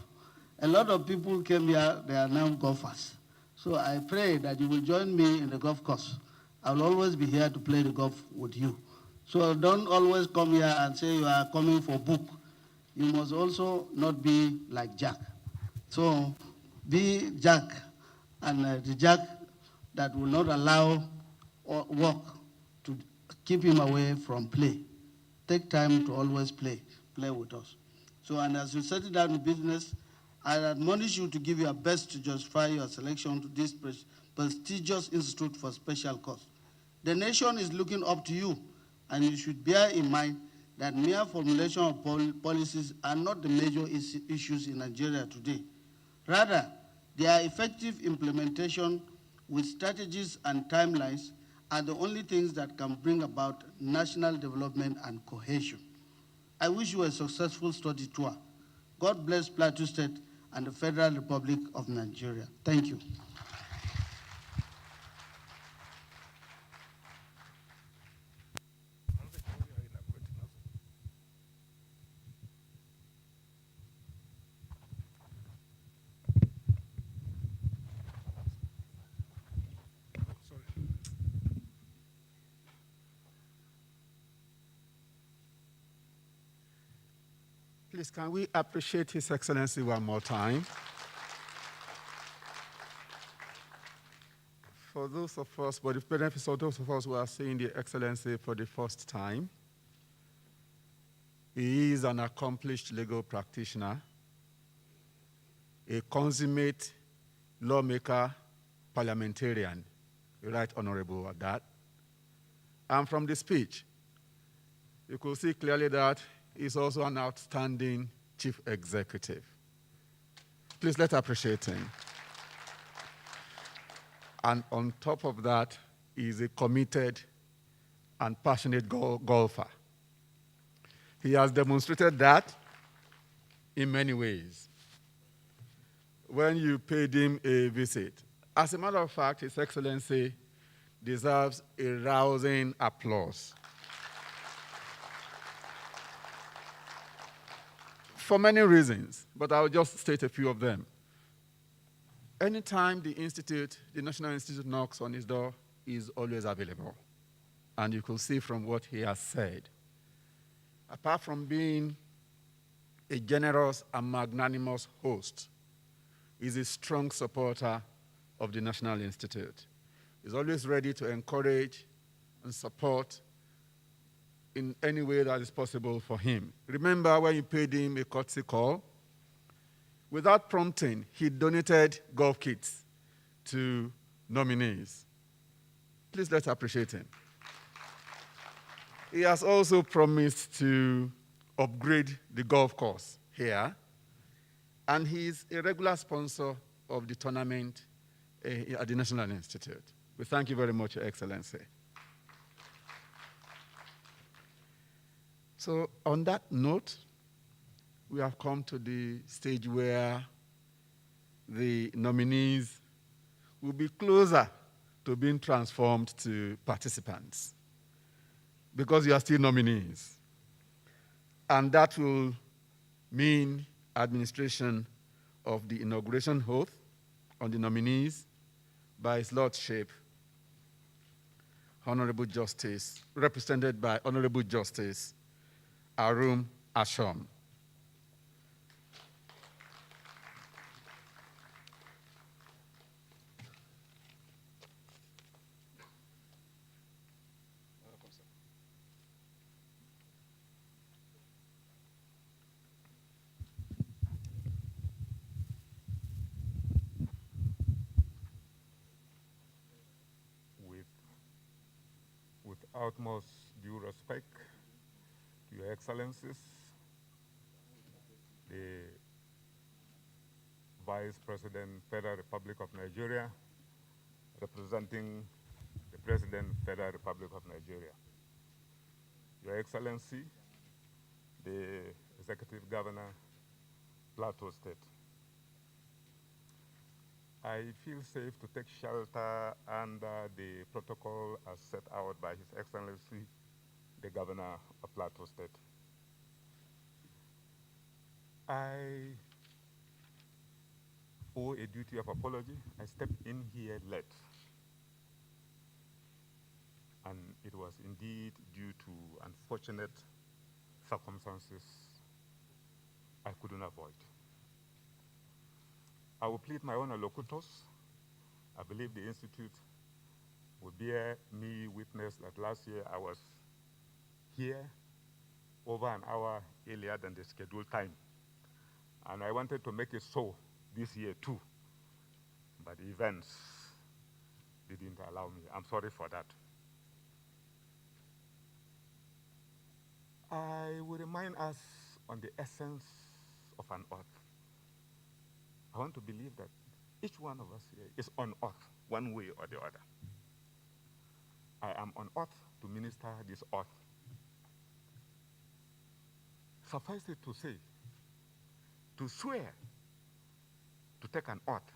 Speaker 41: A lot of people came here, they are now golfers. So I pray that you will join me in the golf course. I will always be here to play the golf with you. So don't always come here and say you are coming for book. You must also not be like Jack. So be Jack, and the Jack that will not allow work to keep him away from play. Take time to always play with us. So, and as you settle down in business, I admonish you to give your best to justify your selection to this prestigious institute for special cause. The nation is looking up to you, and you should bear in mind that mere formulation of policies are not the major issues in Nigeria today. Rather, their effective implementation with strategies and timelines are the only things that can bring about national development and cohesion. I wish you a successful study tour. God bless Plateau State and the Federal Republic of Nigeria. Thank you.
Speaker 10: Please, can we appreciate His Excellency one more time? For those of us, but the benefits of those of us who are seeing the Excellency for the first time, he is an accomplished legal practitioner, a consummate lawmaker, parliamentarian, right honorable at that. And from the speech, you could see clearly that he's also an outstanding chief executive. Please, let's appreciate him. And on top of that, he's a committed and passionate golfer. He has demonstrated that in many ways. When you paid him a visit, as a matter of fact, His Excellency deserves a rousing applause. For many reasons, but I'll just state a few of them. Anytime the institute, the National Institute knocks on his door, he's always available. And you could see from what he has said. Apart from being a generous and magnanimous host, he's a strong supporter of the National Institute. He's always ready to encourage and support in any way that is possible for him. Remember when you paid him a courtesy call? Without prompting, he donated golf kits to nominees. Please, let's appreciate him. He has also promised to upgrade the golf course here, and he's a regular sponsor of the tournament at the National Institute. We thank you very much, Your Excellency. So on that note, we have come to the stage where the nominees will be closer to being transformed to participants, because you are still nominees. And that will mean administration of the inauguration oath on the nominees by His Lordship, Honorable Justice, represented by Honorable Justice Arum Ashom.
Speaker 8: With utmost due respect to Your Excellencies, the Vice President, Federal Republic of Nigeria, representing the President, Federal Republic of Nigeria, Your Excellency, the Executive Governor, Plateau State, I feel safe to take shelter under the protocol as set out by His Excellency, the Governor of Plateau State. I owe a duty of apology. I stepped in here late. And it was indeed due to unfortunate circumstances I couldn't avoid. I will plead my own locutors. I believe the Institute will bear me witness that last year I was here over an hour earlier than the scheduled time. And I wanted to make it so this year too, but events didn't allow me. I'm sorry for that. I will remind us on the essence of an oath. I want to believe that each one of us here is on oath, one way or the other. I am on oath to minister this oath. Suffice it to say, to swear, to take an oath,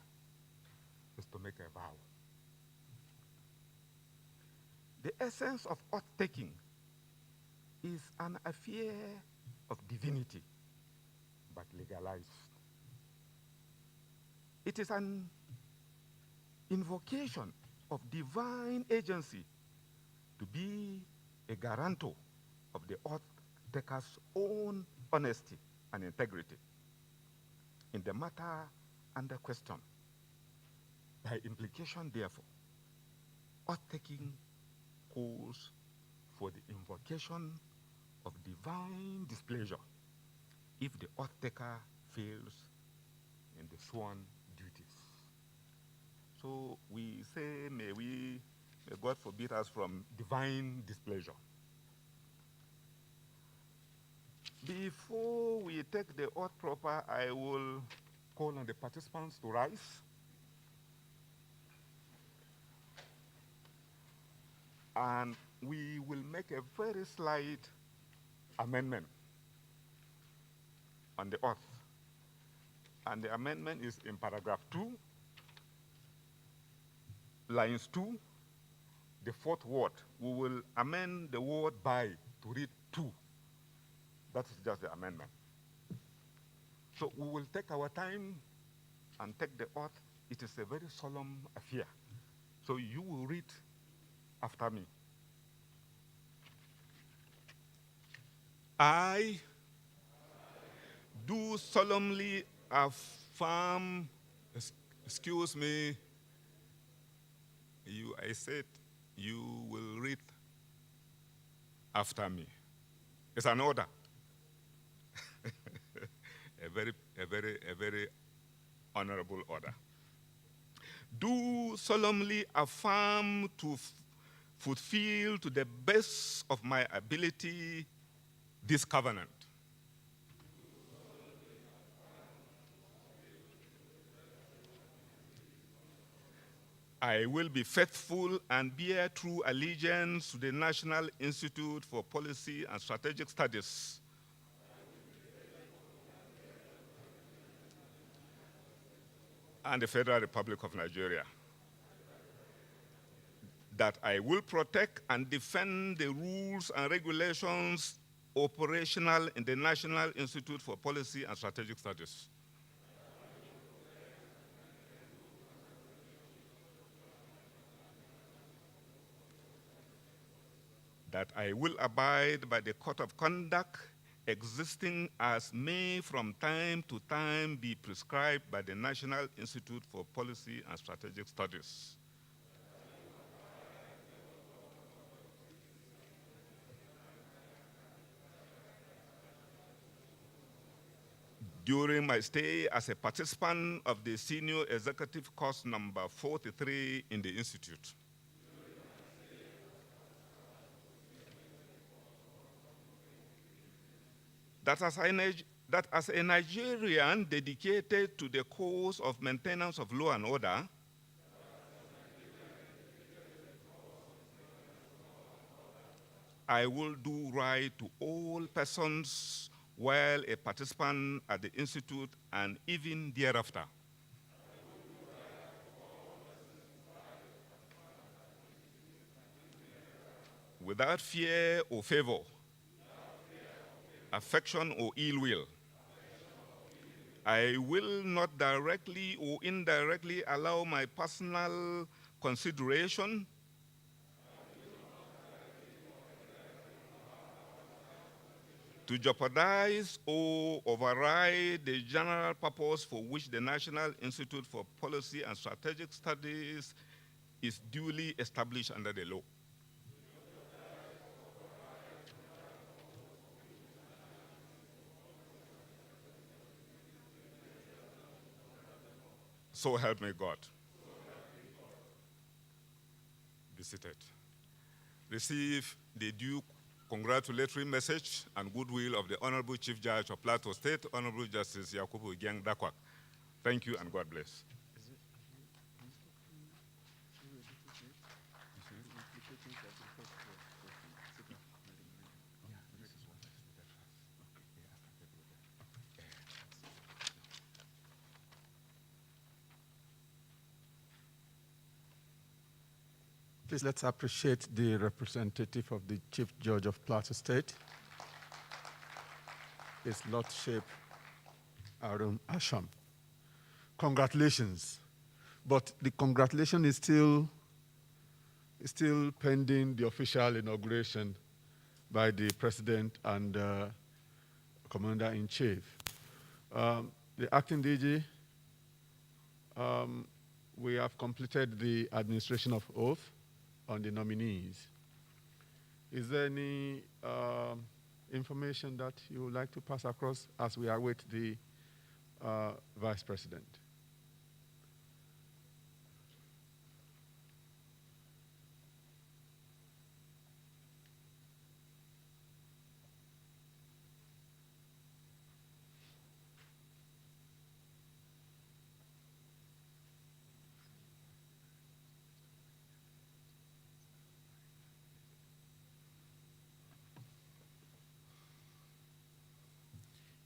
Speaker 8: is to make a vow. The essence of oath-taking is an affair of divinity, but legalized. It is an invocation of divine agency to be a guarantor of the oath taker's own honesty and integrity in the matter under question. By implication, therefore, oath-taking calls for the invocation of divine displeasure if the oath-taker fails in the sworn duties. So we say, may God forbid us from divine displeasure. Before we take the oath proper, I will call on the participants to rise. And we will make a very slight amendment on the oath. And the amendment is in paragraph 2, lines 2, the fourth word. We will amend the word by to read 2. That is just the amendment. So we will take our time and take the oath. It is a very solemn affair. So you will read after me. I do solemnly affirm, excuse me, I said you will read after me. It's an order. a very honorable order. Do solemnly affirm to fulfill to the best of my ability this covenant. I will be faithful and bear true allegiance to the National Institute for Policy and Strategic Studies, and the Federal Republic of Nigeria. That I will protect and defend the rules and regulations operational in the National Institute for Policy and Strategic Studies. That I will abide by the code of conduct existing as may from time to time be prescribed by the National Institute for Policy and Strategic Studies. During my stay as a participant of the Senior Executive Course number 43 in the Institute. That as a Nigerian dedicated to the cause of maintenance of law and order, I will do right to all persons while a participant at the Institute and even thereafter. Without fear or favor, affection or ill will, I will not directly or indirectly allow my personal consideration to jeopardize or override the general purpose for which the National Institute for Policy and Strategic Studies is duly established under the law. So help me God. Be seated. Receive the due congratulatory message and goodwill of the Honorable Chief Judge of Plateau State, Honorable Justice Yakubu Igiang Dakwak. Thank you and God bless.
Speaker 10: Please let's appreciate the representative of the Chief Judge of Plateau State, His Lordship Arun Asham. Congratulations. But the congratulation is still pending the official inauguration by the President and Commander-in-Chief. The acting DG, we have completed the administration of oath on the nominees. Is there any information that you would like to pass across as we await the Vice President?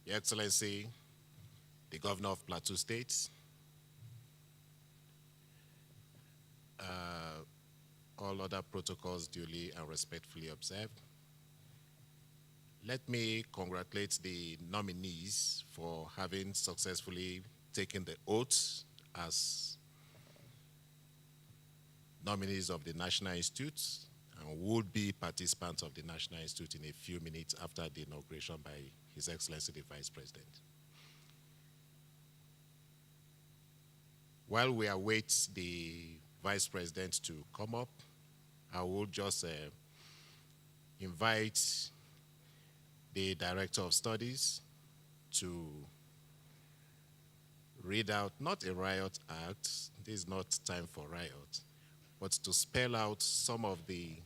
Speaker 12: Your Excellency, the Governor of Plateau State, all other protocols duly and respectfully observed. Let me congratulate the nominees for having successfully taken the oath as nominees of the National Institute and would be participants of the National Institute in a few minutes after the inauguration by His Excellency the Vice President. While we await the Vice President to come up, I will just invite the Director of Studies to read out, not a riot act, this is not time for riot, but to spell out some of the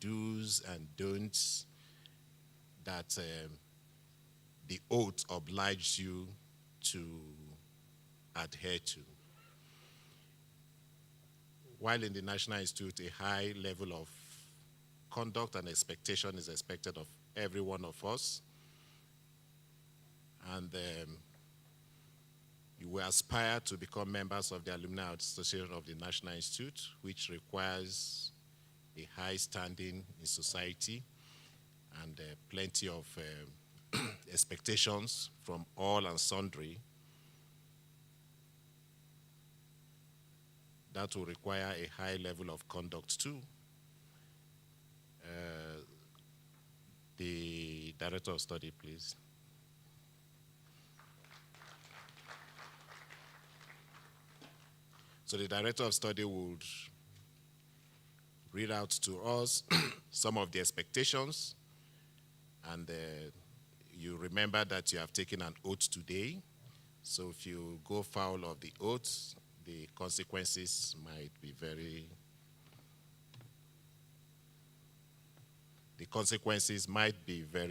Speaker 12: do's and don'ts that the oath obliges you to adhere to. While in the National Institute, a high level of conduct and expectation is expected of every one of us, and you will aspire to become members of the Alumni Association of the National Institute, which requires a high standing in society and plenty of expectations from all and sundry. That will require a high level of conduct too. The Director of Study, please. So the Director of Study would read out to us some of the expectations, and you remember that you have taken an oath today. So if you go foul of the oath, the consequences might be very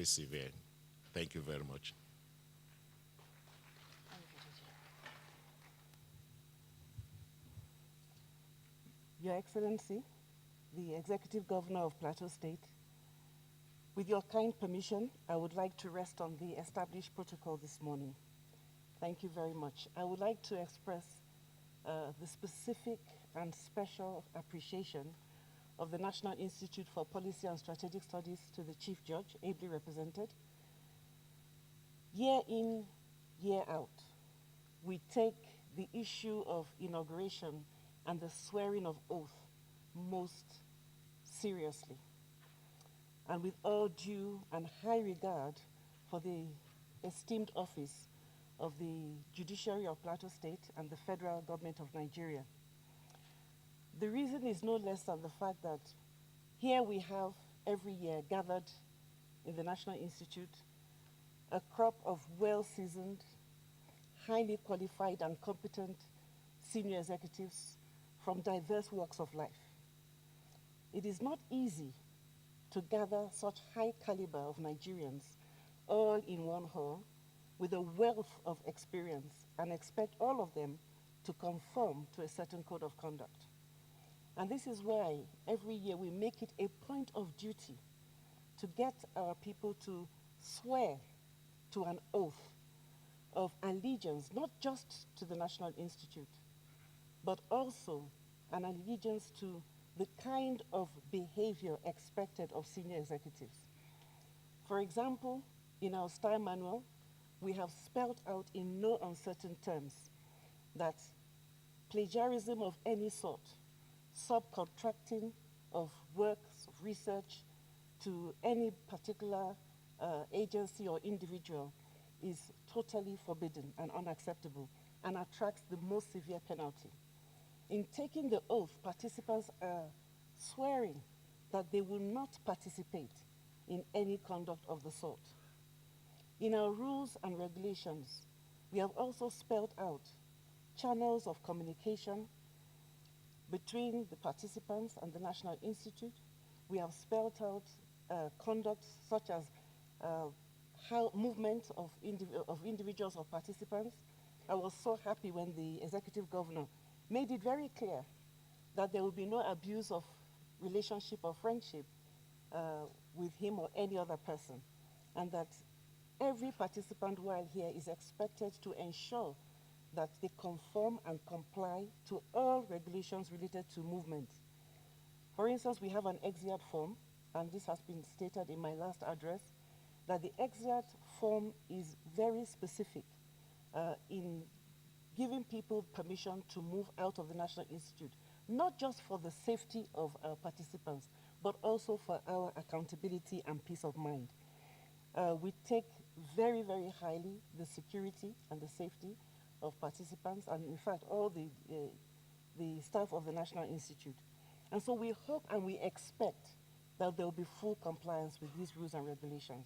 Speaker 12: severe. Thank you very much.
Speaker 14: Your Excellency, the Executive Governor of Plateau State, with your kind permission, I would like to rest on the established protocol this morning. Thank you very much. I would like to express the specific and special appreciation of the National Institute for Policy and Strategic Studies to the Chief Judge, ably represented. Year in, year out, we take the issue of inauguration and the swearing of oath most seriously. And with all due and high regard for the esteemed office of the Judiciary of Plateau State and the Federal Government of Nigeria. The reason is no less than the fact that here we have every year gathered in the National Institute a crop of well-seasoned, highly qualified and competent senior executives from diverse walks of life. It is not easy to gather such high caliber of Nigerians all in one hall with a wealth of experience and expect all of them to conform to a certain code of conduct. And this is why every year we make it a point of duty to get our people to swear to an oath of allegiance, not just to the National Institute, but also an allegiance to the kind of behavior expected of senior executives. For example, in our style manual, we have spelled out in no uncertain terms that plagiarism of any sort, subcontracting of works of research to any particular agency or individual is totally forbidden and unacceptable and attracts the most severe penalty. In taking the oath, participants are swearing that they will not participate in any conduct of the sort. In our rules and regulations, we have also spelled out channels of communication between the participants and the National Institute. We have spelled out conduct such as how movement of individuals or participants. I was so happy when the executive governor made it very clear that there will be no abuse of relationship or friendship with him or any other person, and that every participant while here is expected to ensure that they conform and comply to all regulations related to movement. For instance, we have an exeat form, and this has been stated in my last address, that the exeat form is very specific in giving people permission to move out of the National Institute, not just for the safety of our participants, but also for our accountability and peace of mind. We take very, very highly the security and the safety of participants, and in fact, all the staff of the National Institute. And so we hope and we expect that there will be full compliance with these rules and regulations.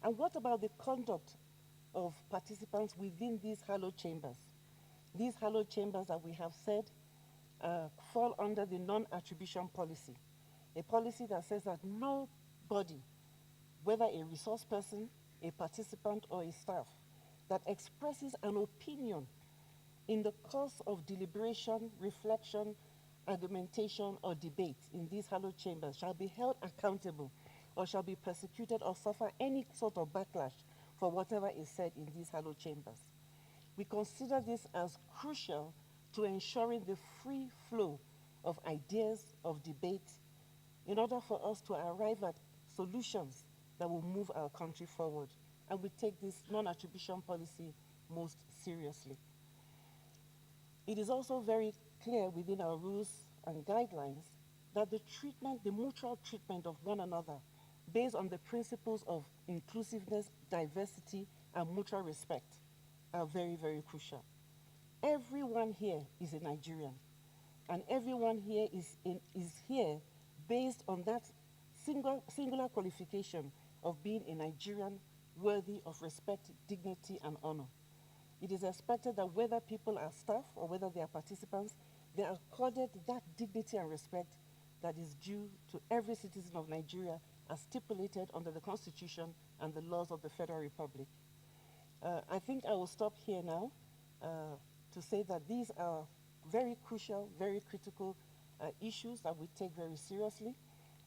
Speaker 14: And what about the conduct of participants within these hallowed chambers? These hallowed chambers that we have said fall under the non-attribution policy, a policy that says that nobody, whether a resource person, a participant, or a staff, that expresses an opinion in the course of deliberation, reflection, argumentation, or debate in these hallowed chambers shall be held accountable or shall be persecuted or suffer any sort of backlash for whatever is said in these hallowed chambers. We consider this as crucial to ensuring the free flow of ideas, of debate, in order for us to arrive at solutions that will move our country forward. And we take this non-attribution policy most seriously. It is also very clear within our rules and guidelines that the treatment, the mutual treatment of one another based on the principles of inclusiveness, diversity, and mutual respect are very, very crucial. Everyone here is a Nigerian, and everyone here is here based on that singular qualification of being a Nigerian worthy of respect, dignity, and honor. It is expected that whether people are staff or whether they are participants, they are accorded that dignity and respect that is due to every citizen of Nigeria as stipulated under the Constitution and the laws of the Federal Republic. I think I will stop here now to say that these are very crucial, very critical issues that we take very seriously,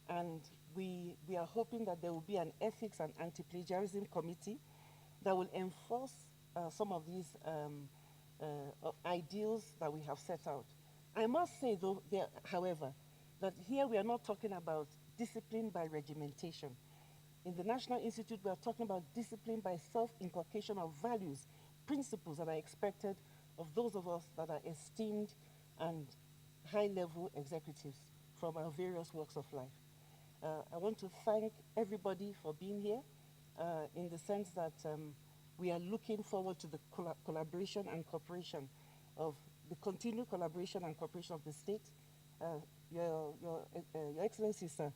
Speaker 14: and we are hoping that there will be an ethics and anti-plagiarism committee that will enforce some of these ideals that we have set out. I must say, though, however, that here we are not talking about discipline by regimentation. In the National Institute, we are talking about discipline by self-inculcation of values, principles that are expected of those of us that are esteemed and high-level executives from our various walks of life. I want to thank everybody for being here in the sense that we are looking forward to the collaboration and cooperation of the continued collaboration and cooperation of the state. Your Excellency, sir,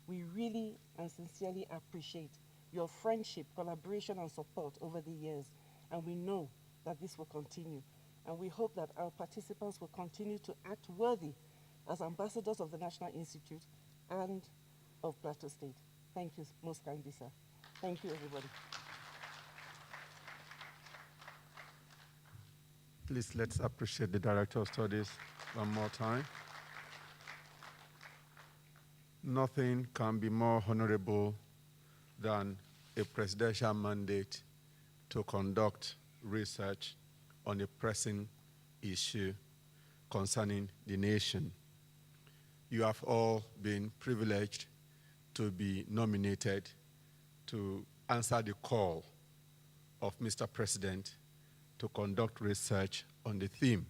Speaker 14: we really and sincerely appreciate your friendship, collaboration, and support over the years, and we know that this will continue. And we hope that our participants will continue to act worthy as ambassadors of the National Institute and of Plateau State. Thank you most kindly, sir. Thank you, everybody.
Speaker 10: Please, let's appreciate the Director of Studies one more time. Nothing can be more honorable than a presidential mandate to conduct research on a pressing issue concerning the nation. You have all been privileged to be nominated to answer the call of Mr. President to conduct research on the theme.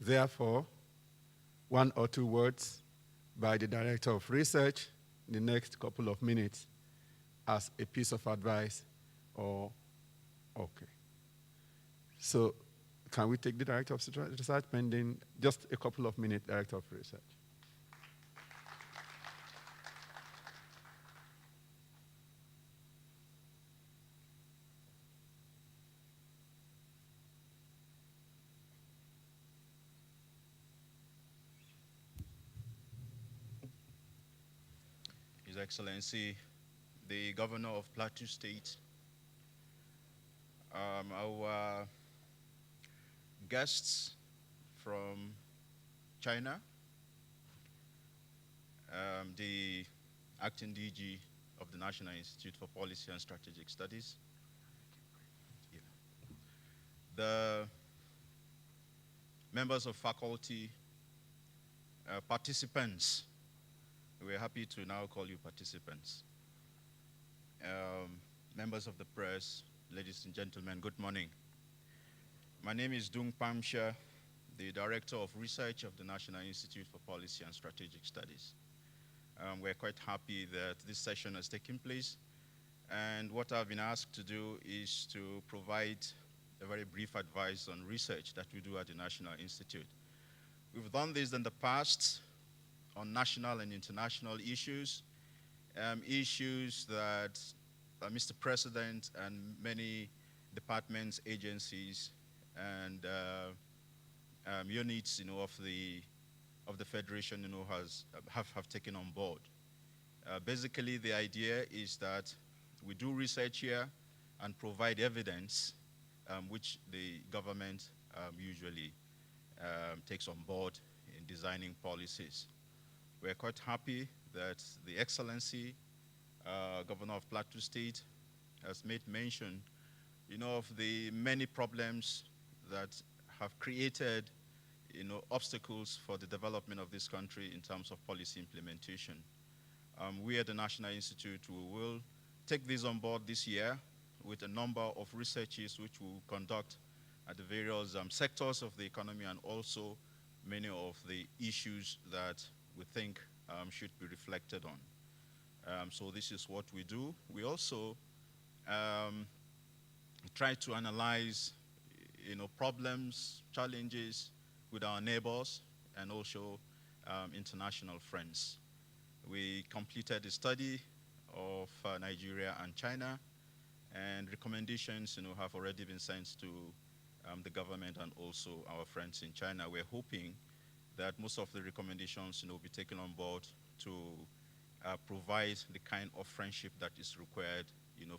Speaker 10: Therefore, one or two words by the Director of Research in the next couple of minutes as a piece of advice or Okay. So can we take the Director of Research pending just a couple of minutes, Director of Research?
Speaker 15: His Excellency, the Governor of Plateau State, our guests from China, the acting DG of the National Institute for Policy and Strategic Studies, the members of faculty, participants. We're happy to now call you participants. Members of the press, ladies and gentlemen, good morning. My name is Dung Pamsha, the Director of Research of the National Institute for Policy and Strategic Studies. We're quite happy that this session has taken place, and what I've been asked to do is to provide a very brief advice on research that we do at the National Institute. We've done this in the past on national and international issues, issues that Mr. President and many departments, agencies, and units, of the Federation, have taken on board. Basically, the idea is that we do research here and provide evidence, which the government usually takes on board in designing policies. We're quite happy that the Excellency, Governor of Plateau State, has made mention, of the many problems that have created, obstacles for the development of this country in terms of policy implementation. We at the National Institute, we will take this on board this year with a number of researches which we will conduct at the various sectors of the economy, and also many of the issues that we think should be reflected on. So this is what we do. We also try to analyze, problems, challenges with our neighbors and also international friends. We completed a study of Nigeria and China, and recommendations, have already been sent to the government and also our friends in China. We're hoping that most of the recommendations, will be taken on board to provide the kind of friendship that is required,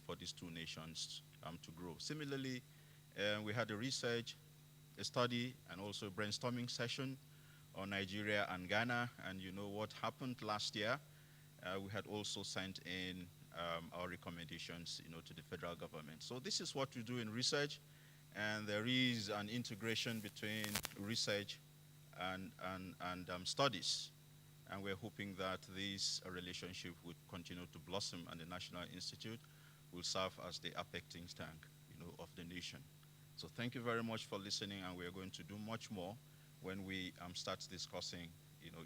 Speaker 15: for these two nations to grow. Similarly, we had a study, and also a brainstorming session on Nigeria and Ghana, and what happened last year. We had also sent in our recommendations, to the federal government. So this is what we do in research, and there is an integration between research and studies, and we're hoping that this relationship would continue to blossom, and the National Institute will serve as the apex think tank, of the nation. So thank you very much for listening, and we are going to do much more when we start discussing,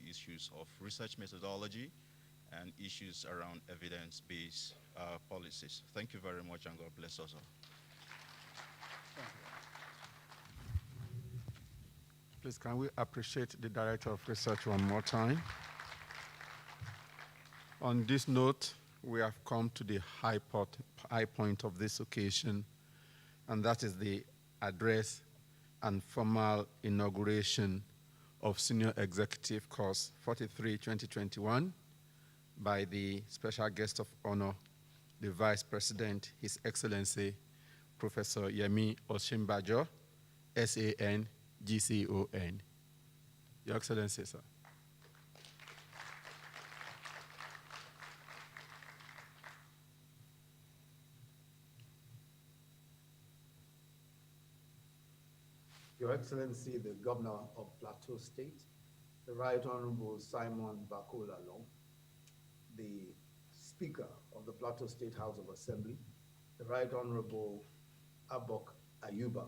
Speaker 15: issues of research methodology and issues around evidence-based policies. Thank you very much, and God bless us all.
Speaker 10: Please, can we appreciate the Director of Research one more time? On this note, we have come to the high point of this occasion, and that is the address and formal inauguration of Senior Executive Course 43, 2021 by the special guest of honor, the Vice President, His Excellency, Professor Yemi Osinbajo, SAN, GCON. Your Excellency, sir.
Speaker 41: Your Excellency, the Governor of Plateau State, the Right Honorable Simon Bakola Long, the Speaker of the Plateau State House of Assembly, the Right Honorable Abok Ayuba,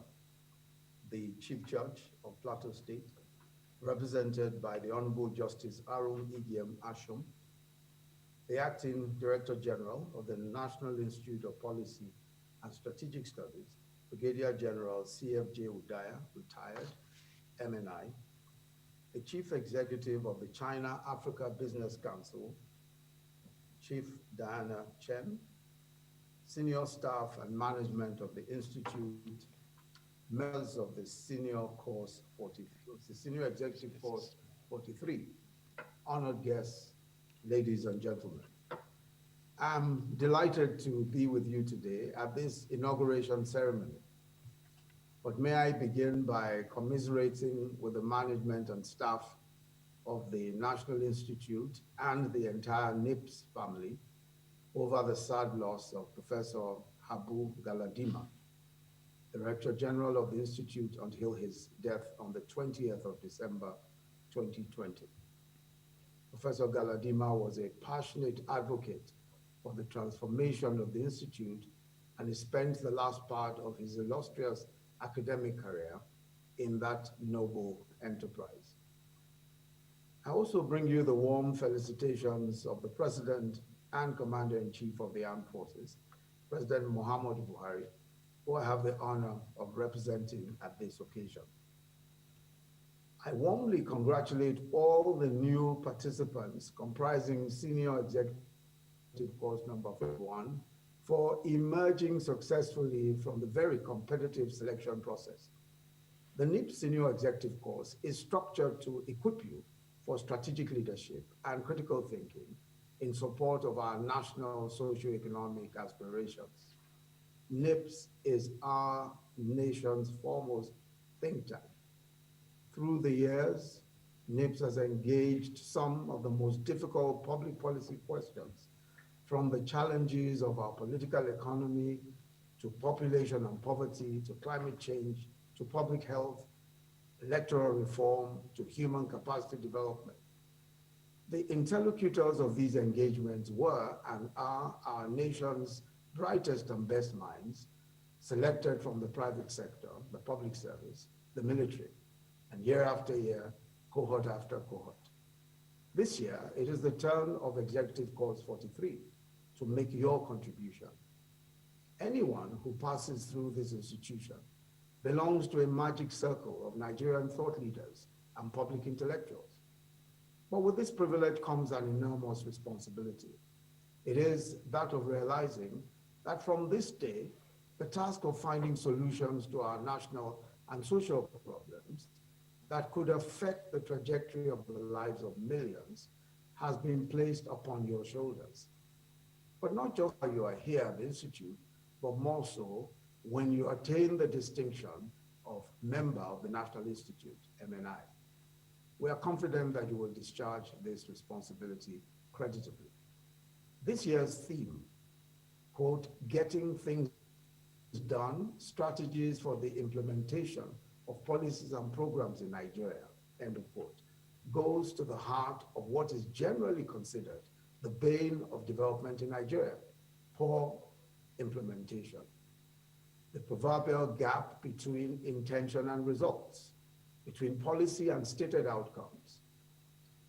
Speaker 41: the Chief Judge of Plateau State, represented by the Honorable Justice Aaron Idiem Ashom, the Acting Director General of the National Institute of Policy and Strategic Studies,
Speaker 16: Brigadier General CFJ Udaya, retired, MNI, the Chief Executive of the China-Africa Business Council, Chief Diana Chen, senior staff and management of the Institute, members of the Senior Executive Course 43, honored guests, ladies and gentlemen. I'm delighted to be with you today at this inauguration ceremony. But may I begin by commiserating with the management and staff of the National Institute and the entire NIPS family over the sad loss of Professor Habu Galadima, Director General of the Institute until his death on the 20th of December, 2020. Professor Galadima was a passionate advocate for the transformation of the Institute, and he spent the last part of his illustrious academic career in that noble enterprise. I also bring you the warm felicitations of the President and Commander-in-Chief of the Armed Forces, President Muhammadu Buhari, who I have the honor of representing at this occasion. I warmly congratulate all the new participants comprising Senior Executive Course number 1 for emerging successfully from the very competitive selection process. The NIPS Senior Executive Course is structured to equip you for strategic leadership and critical thinking in support of our national socioeconomic aspirations. NIPS is our nation's foremost think tank. Through the years, NIPS has engaged some of the most difficult public policy questions, from the challenges of our political economy, to population and poverty, to climate change, to public health, electoral reform, to human capacity development. The interlocutors of these engagements were and are our nation's brightest and best minds, selected from the private sector, the public service, the military, and year after year, cohort after cohort. This year, it is the turn of Executive Course 43 to make your contribution. Anyone who passes through this institution belongs to a magic circle of Nigerian thought leaders and public intellectuals. But with this privilege comes an enormous responsibility. It is that of realizing that from this day, the task of finding solutions to our national and social problems that could affect the trajectory of the lives of millions has been placed upon your shoulders. But not just while you are here at the Institute, but more so when you attain the distinction of member of the National Institute, MNI. We are confident that you will discharge this responsibility creditably. This year's theme, quote, getting things done, strategies for the implementation of policies and programs in Nigeria, end of quote, goes to the heart of what is generally considered the bane of development in Nigeria, poor implementation. The proverbial gap between intention and results, between policy and stated outcomes,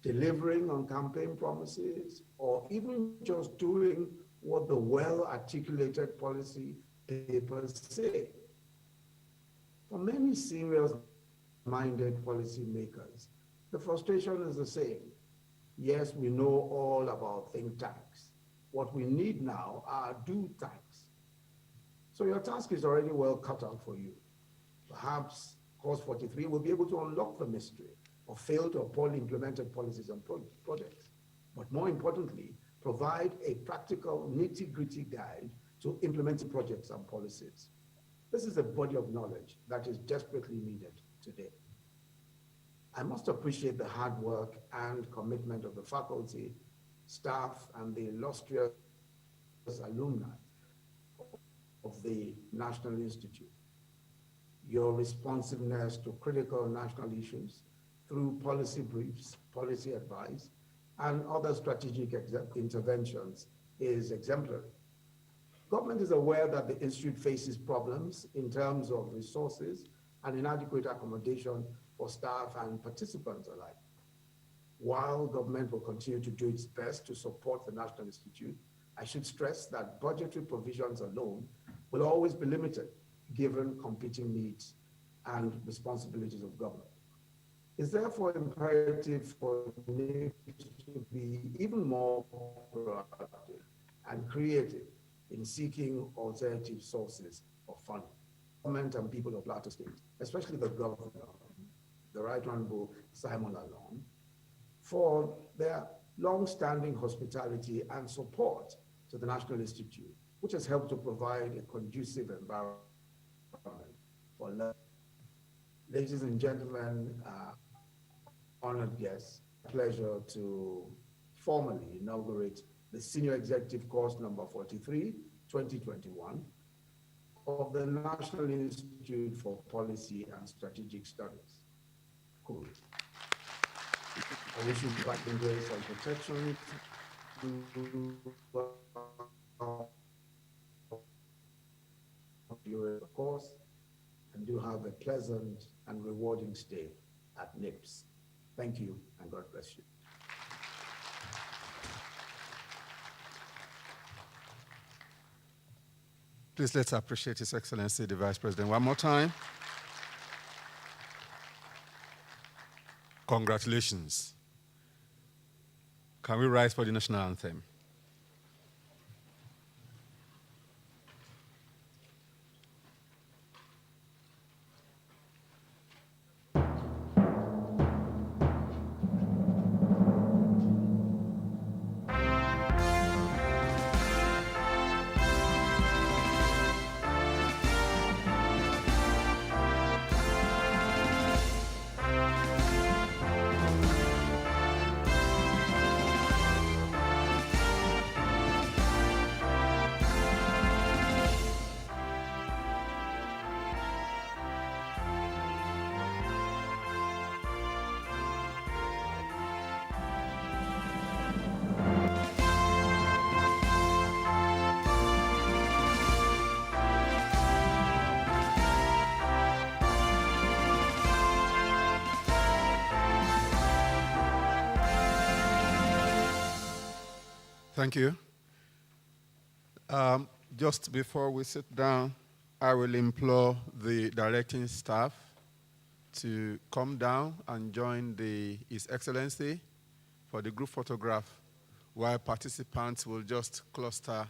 Speaker 16: delivering on campaign promises, or even just doing what the well-articulated policy papers say. For many serious-minded policymakers, the frustration is the same. Yes, we know all about think tanks. What we need now are do tanks. So your task is already well cut out for you. Perhaps Course 43 will be able to unlock the mystery of failed or poorly implemented policies and projects. But more importantly, provide a practical, nitty-gritty guide to implementing projects and policies. This is a body of knowledge that is desperately needed today. I must appreciate the hard work and commitment of the faculty, staff, and the illustrious alumni of the National Institute. Your responsiveness to critical national issues through policy briefs, policy advice, and other strategic interventions is exemplary. Government is aware that the Institute faces problems in terms of resources and inadequate accommodation for staff and participants alike. While government will continue to do its best to support the National Institute, I should stress that budgetary provisions alone will always be limited given competing needs and responsibilities of government. It's therefore imperative for NIPS to be even more proactive and creative in seeking alternative sources of funding. Government and people of Plateau State, especially the governor, the Right Honorable Simon Lalong, for their long-standing hospitality and support to the National Institute, which has helped to provide a conducive environment for learning. Ladies and gentlemen, honored guests, pleasure to formally inaugurate the Senior Executive Course number 43, 2021 of the National Institute for Policy and Strategic Studies. Cool. I wish you parting grace and protection during the course, and do have a pleasant and rewarding stay at NIPS. Thank you, and God bless you.
Speaker 10: Please let's appreciate His Excellency, the Vice President, one more time. Congratulations. Can we rise for the national anthem? Thank you. Just before we sit down, I will implore the directing staff to come down and join His Excellency for the group photograph, while participants will just cluster